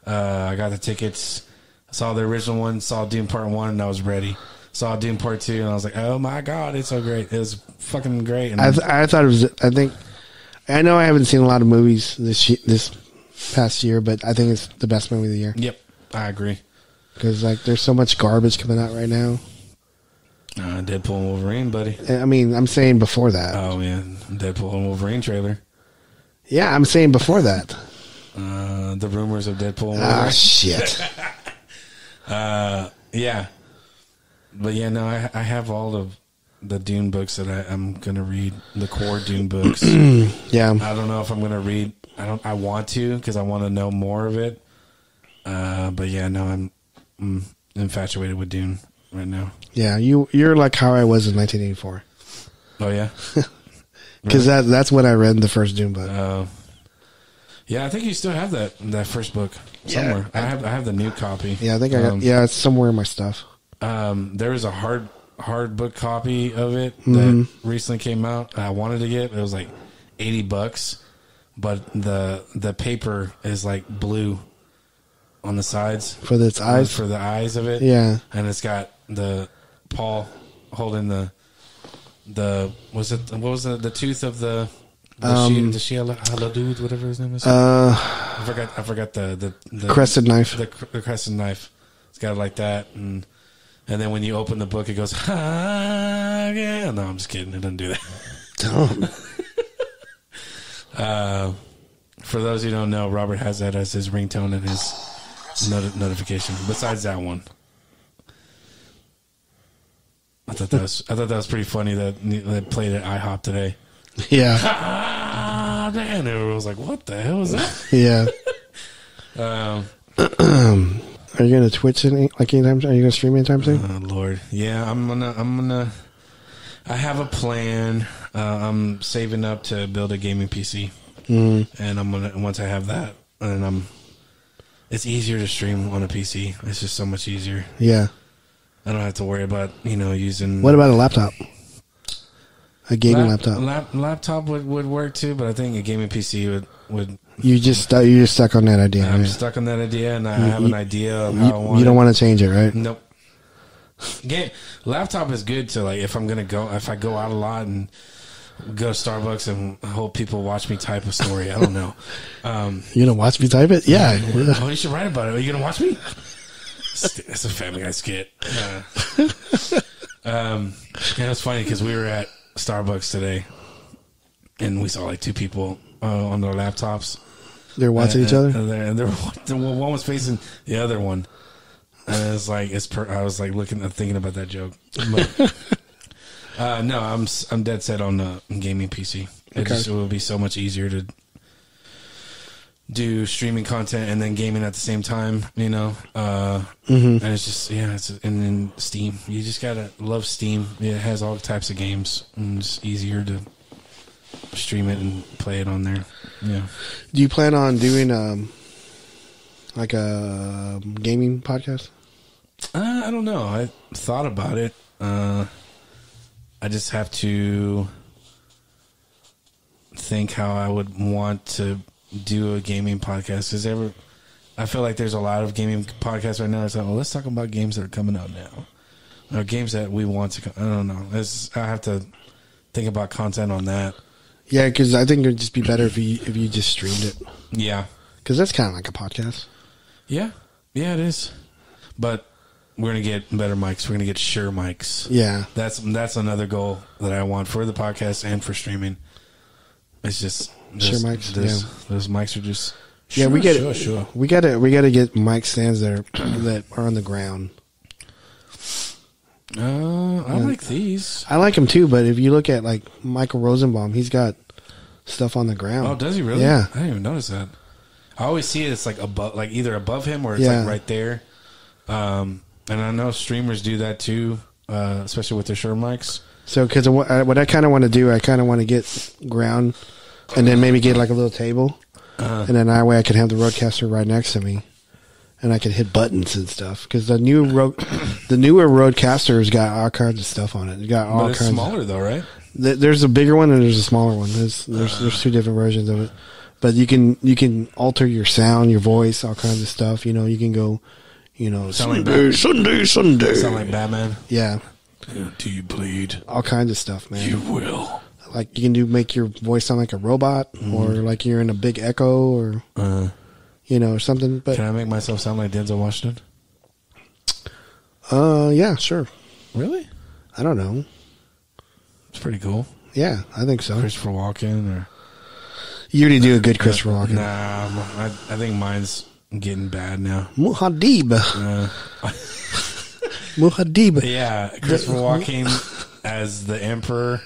I got the tickets. I saw the original one. Saw Doom Part 1, and I was ready. Saw Doom Part 2, and I was like, oh my god, it's so great. It was fucking great. And I thought it was. I know I haven't seen a lot of movies this past year, but I think it's the best movie of the year. Yep, I agree. Because there's so much garbage coming out right now. Deadpool and Wolverine, buddy. I mean, I'm saying before that. Oh man, Deadpool and Wolverine trailer. Yeah, I'm saying before that. The rumors of Deadpool and Wolverine. Ah, shit. Yeah. But yeah, no, I have all of the Dune books that I'm gonna read. The core Dune books. Yeah. I don't know if I'm gonna read. I want to because I want to know more of it. But yeah, no, I'm infatuated with Dune right now. Yeah, you're like how I was in 1984. Oh yeah, because that's when I read the first Dune book. Yeah, I think you still have that first book somewhere. Yeah, I have the new copy. Yeah, I think I got. Yeah, it's somewhere in my stuff. There is a hard book copy of it that recently came out. I wanted to get. It was like $80, but the paper is like blue on the sides for its eyes, for the eyes of it. Yeah, and it's got the Paul holding the what was the tooth of the Shia, whatever his name is. I forgot the crescent knife. The crescent knife. It's got it like that, and then when you open the book, it goes, yeah. No, I'm just kidding. It doesn't do that. Dumb. For those who don't know, Robert has that as his ringtone and his notification. Besides that one, I thought that was pretty funny that played at IHOP today. Yeah. Man, everyone was like, "What the hell is that?" Yeah. Are you gonna Twitch anytime? Are you gonna stream anytime soon? Oh Lord, yeah, I'm gonna. I have a plan. I'm saving up to build a gaming PC, and I'm gonna once I have that, and it's easier to stream on a PC. It's just so much easier. Yeah. I don't have to worry about using. What about a laptop? A gaming laptop. Laptop would work too, but I think a gaming PC would. You're just stuck on that idea. I'm right? stuck on that idea, and I have an idea of how I want. You don't want to change it, right? Nope. Laptop is good to if I go out a lot and go to Starbucks and hope people watch me type a story. I don't know. You gonna watch me type it? Yeah. Oh, you should write about it. Are you gonna watch me? It's a Family Guy skit. It's funny because we were at Starbucks today, and we saw two people on their laptops. They're watching each other, and one was facing the other one, and it's like I was like thinking about that joke. But, no, I'm dead set on the gaming PC. It will be so much easier to do streaming content and then gaming at the same time, and it's just and then Steam. You just gotta love Steam. It has all types of games, and it's easier to stream it and play it on there. Yeah. Do you plan on doing like a gaming podcast? I don't know. I thought about it. I just have to think how I would want to do a gaming podcast. I feel like there's a lot of gaming podcasts right now. It's like, well, let's talk about games that are coming out now, or games that we want to. I don't know. I have to think about content on that. Yeah, because I think it would just be better if you just streamed it. Yeah, because that's kind of like a podcast. Yeah, it is. But we're gonna get better mics. We're gonna get Shure mics. Yeah, that's another goal that I want for the podcast and for streaming. It's just Shure mics. Those mics are just. Yeah, sure, we get sure. We gotta get mic stands that are on the ground. I like these. I like them too, but if you look at like Michael Rosenbaum, he's got stuff on the ground. Oh, does he really? Yeah, I didn't even notice that. I always see it. It's like either above him or it's like right there. And I know streamers do that too, especially with their Shure mics. So, because what I kind of want to do, I kind of want to get ground, and then maybe get like a little table, and then that way I can have the Rodecaster right next to me, and I can hit buttons and stuff. Because the newer Rodecaster's got all kinds of stuff on it. It got all kinds. It's smaller though, right? There's a bigger one and there's a smaller one. There's two different versions of it, but you can alter your sound, your voice, all kinds of stuff. You can go, Sunday. Sound like Batman. Yeah. Do you bleed? All kinds of stuff, man. You will. Like you can make your voice sound like a robot, or like you're in a big echo, or or something. But can I make myself sound like Denzel Washington? Yeah, sure. Really? I don't know. It's pretty cool. Yeah, I think so. Christopher Walken, or you already do a good Christopher Walken. Nah, I think mine's getting bad now. Muad'Dib. Muad'Dib. Yeah, Christopher Walken as the Emperor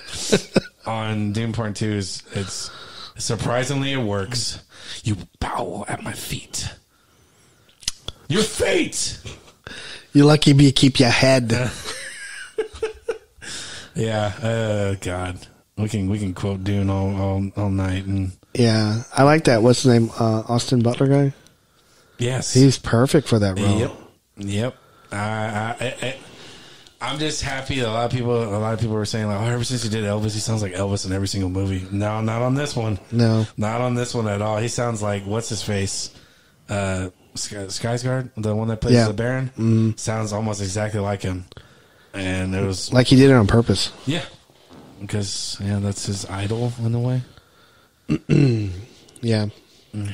on Doom Part 2 it's surprisingly it works. You bow at my feet. Your fate. You're lucky me keep your head. Yeah. God, we can quote Dune all night and. Yeah, I like that. What's his name? Austin Butler guy. Yes, he's perfect for that role. Yep. I I'm just happy that a lot of people were saying, like, oh, ever since he did Elvis, he sounds like Elvis in every single movie. No, not on this one. No. Not on this one at all. He sounds like, what's his face? Skarsgård, the one that plays the Baron, sounds almost exactly like him. And it was like he did it on purpose. Yeah. Because, that's his idol in a way. Yeah.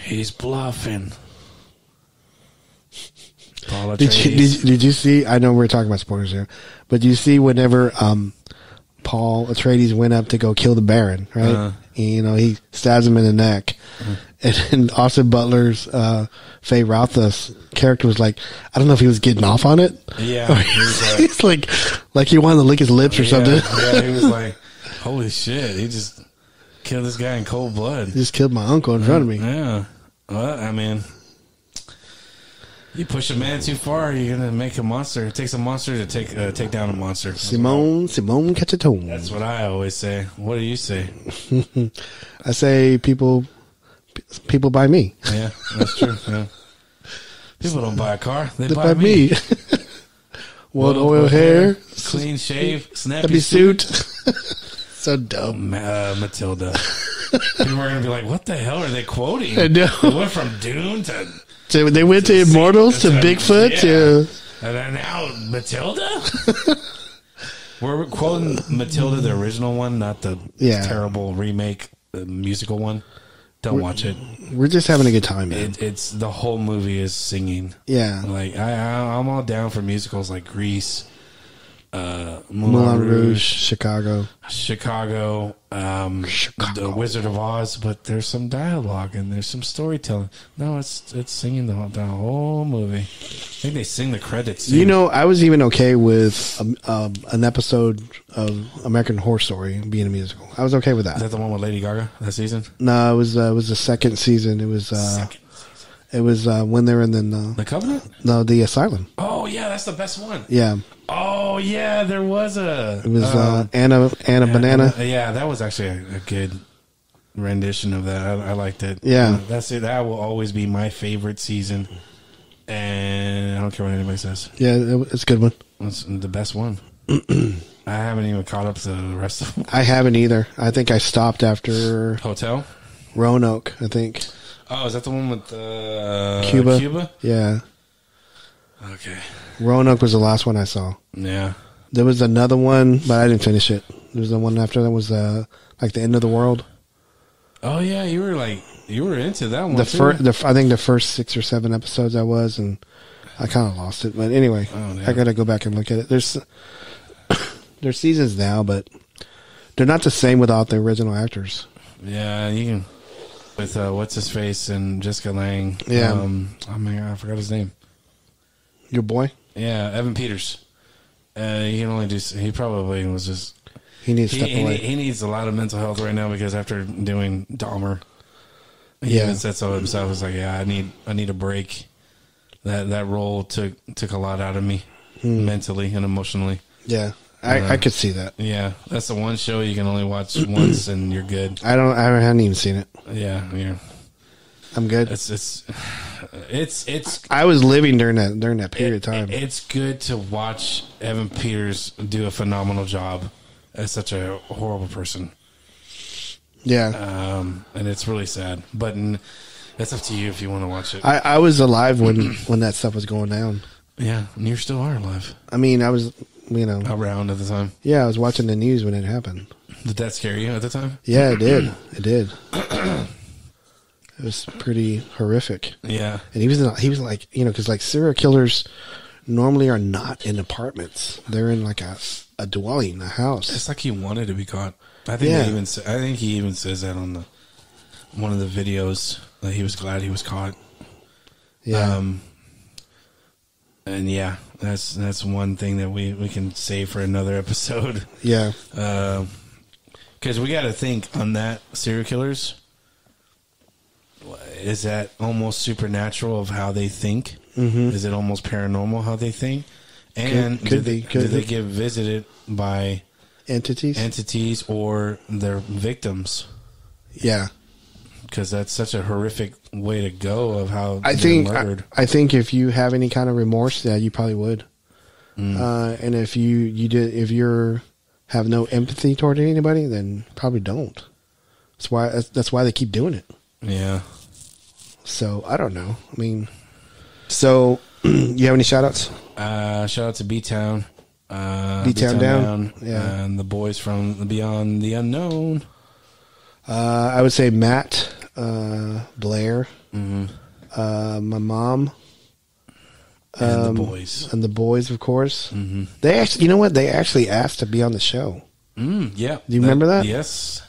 He's bluffing. Did you see? I know we're talking about spoilers here, but do you see whenever Paul Atreides went up to go kill the Baron, right? He stabs him in the neck, and then Austin Butler's Faye Routha's character was like, I don't know if he was getting off on it. Yeah, he's like he wanted to lick his lips or something. Yeah, he was like, holy shit, he just killed this guy in cold blood. He just killed my uncle in front of me. Yeah, well, I mean. You push a man too far, you're gonna make a monster. It takes a monster to take down a monster. Simone Cacciatone. That's what I always say. What do you say? I say people buy me. Yeah, that's true. Yeah. People don't buy a car; they buy me. World oil hair, clean shave, snappy happy suit. So dumb. Matilda. People are gonna be like, "What the hell are they quoting?" I know. They went from Dune to. So they went to Immortals to Bigfoot to and then now Matilda. We're quoting Matilda, the original one, not the terrible remake, the musical one. Don't watch it. We're just having a good time, man. It's the whole movie is singing. Yeah, like I'm all down for musicals like Grease, Moulin Rouge, Chicago, The Wizard of Oz. But there's some dialogue and there's some storytelling. No, it's singing the whole movie. I think they sing the credits too. I was even okay with an episode of American Horror Story being a musical. I was okay with that. Is that the one with Lady Gaga that season? No, it was the second season. It was it was when they were in the Covenant. No, the Asylum. Oh yeah, that's the best one. Yeah. Oh yeah, there was It was Anna Banana. Yeah, that was actually a good rendition of that. I liked it. Yeah, that's it. That will always be my favorite season, and I don't care what anybody says. Yeah, it's a good one. It's the best one. I haven't even caught up to the rest of them. I haven't either. I think I stopped after Hotel Roanoke. I think. Oh, is that the one with Cuba? Cuba? Yeah. Okay. Roanoke was the last one I saw. Yeah. There was another one, but I didn't finish it. There was the one after that was like the end of the world. Oh yeah, you were into that one. I think the first 6 or 7 episodes I was, and I kind of lost it. But anyway, I got to go back and look at it. There's seasons now, but they're not the same without the original actors. Yeah, you can with what's his face and Jessica Lange. Yeah. Oh my god, I forgot his name. Your boy? Yeah, Evan Peters. He can only do. He probably was just. He needs to step away. He needs a lot of mental health right now because after doing Dahmer, he even said so himself. It's like, yeah, I need a break. That role took a lot out of me mentally and emotionally. Yeah, I could see that. Yeah, that's the one show you can only watch once and you're good. I haven't even seen it. Yeah. I'm good. It's. I was living during that period of time. It's good to watch Evan Peters do a phenomenal job as such a horrible person. Yeah. And it's really sad, but it's up to you if you want to watch it. I was alive when that stuff was going down. Yeah, and you still are alive. I mean, I was, around at the time. Yeah, I was watching the news when it happened. Did that scare you at the time? Yeah, it did. It did. It was pretty horrific. Yeah. And he was like, because like serial killers normally are not in apartments. They're in like a dwelling, a house. It's like he wanted to be caught. I think he even says that on one of the videos that he was glad he was caught. Yeah. And yeah, that's one thing that we can save for another episode. Yeah. Because we got to think on that serial killers. Is that almost supernatural of how they think? Mm-hmm. Is it almost paranormal how they think? And could they get visited by entities or their victims? Yeah, because that's such a horrific way to go of how I think if you have any kind of remorse, yeah, you probably would. And if if you're have no empathy toward anybody, then probably don't. That's why they keep doing it. Yeah. So I don't know. I mean, so you have any shout outs? Shout out to B-Town. B-Town Down. Yeah. And the boys from Beyond the Unknown. I would say Matt, Blair, my mom, and the boys. And the boys, of course. They actually, you know what? They actually asked to be on the show. Yeah. Do you remember that? Yes.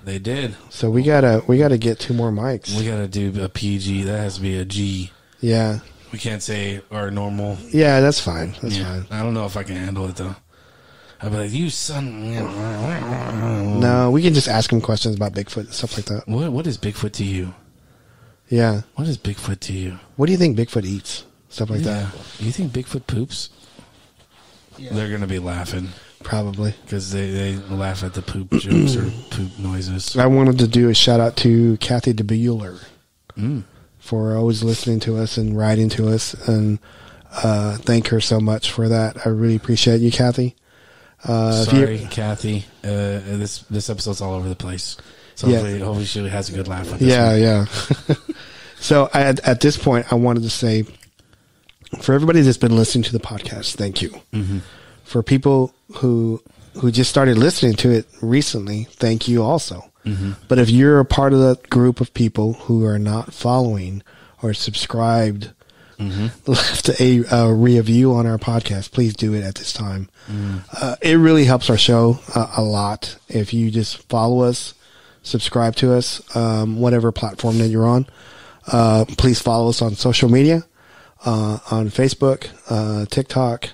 They did. So we gotta get 2 more mics. We gotta do a PG. That has to be a G. Yeah. We can't say our normal. Yeah, that's fine. That's fine. I don't know if I can handle it though. I'd be like, you son. No, we can just ask him questions about Bigfoot and stuff like that. What is Bigfoot to you? Yeah. What is Bigfoot to you? What do you think Bigfoot eats? Stuff like that. You think Bigfoot poops? Yeah. They're gonna be laughing. Probably. Because they laugh at the poop jokes or poop noises. I wanted to do a shout out to Kathy DeBueller for always listening to us and writing to us, and thank her so much for that. I really appreciate you, Kathy. Sorry, Kathy. This episode's all over the place. So hopefully she has a good laugh with this one. Yeah. So at this point, I wanted to say, for everybody that's been listening to the podcast, thank you. For people who just started listening to it recently, thank you also. But if you're a part of that group of people who are not following or subscribed, left a review on our podcast, please do it at this time. It really helps our show a lot. If you just follow us, subscribe to us, whatever platform that you're on, please follow us on social media, on Facebook, TikTok,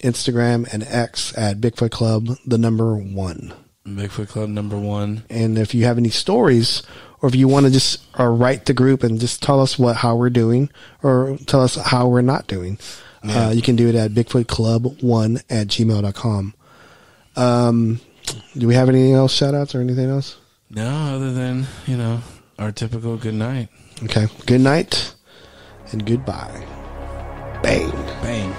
Instagram, and X at Bigfoot Club, the number 1. Bigfoot Club number 1. And if you have any stories, or if you want to just write the group and just tell us how we're doing, or tell us how we're not doing, you can do it at bigfootclub1@gmail.com. Do we have anything else, shout outs or anything else? No, other than, our typical good night. Okay. Good night and goodbye. Bang. Bang.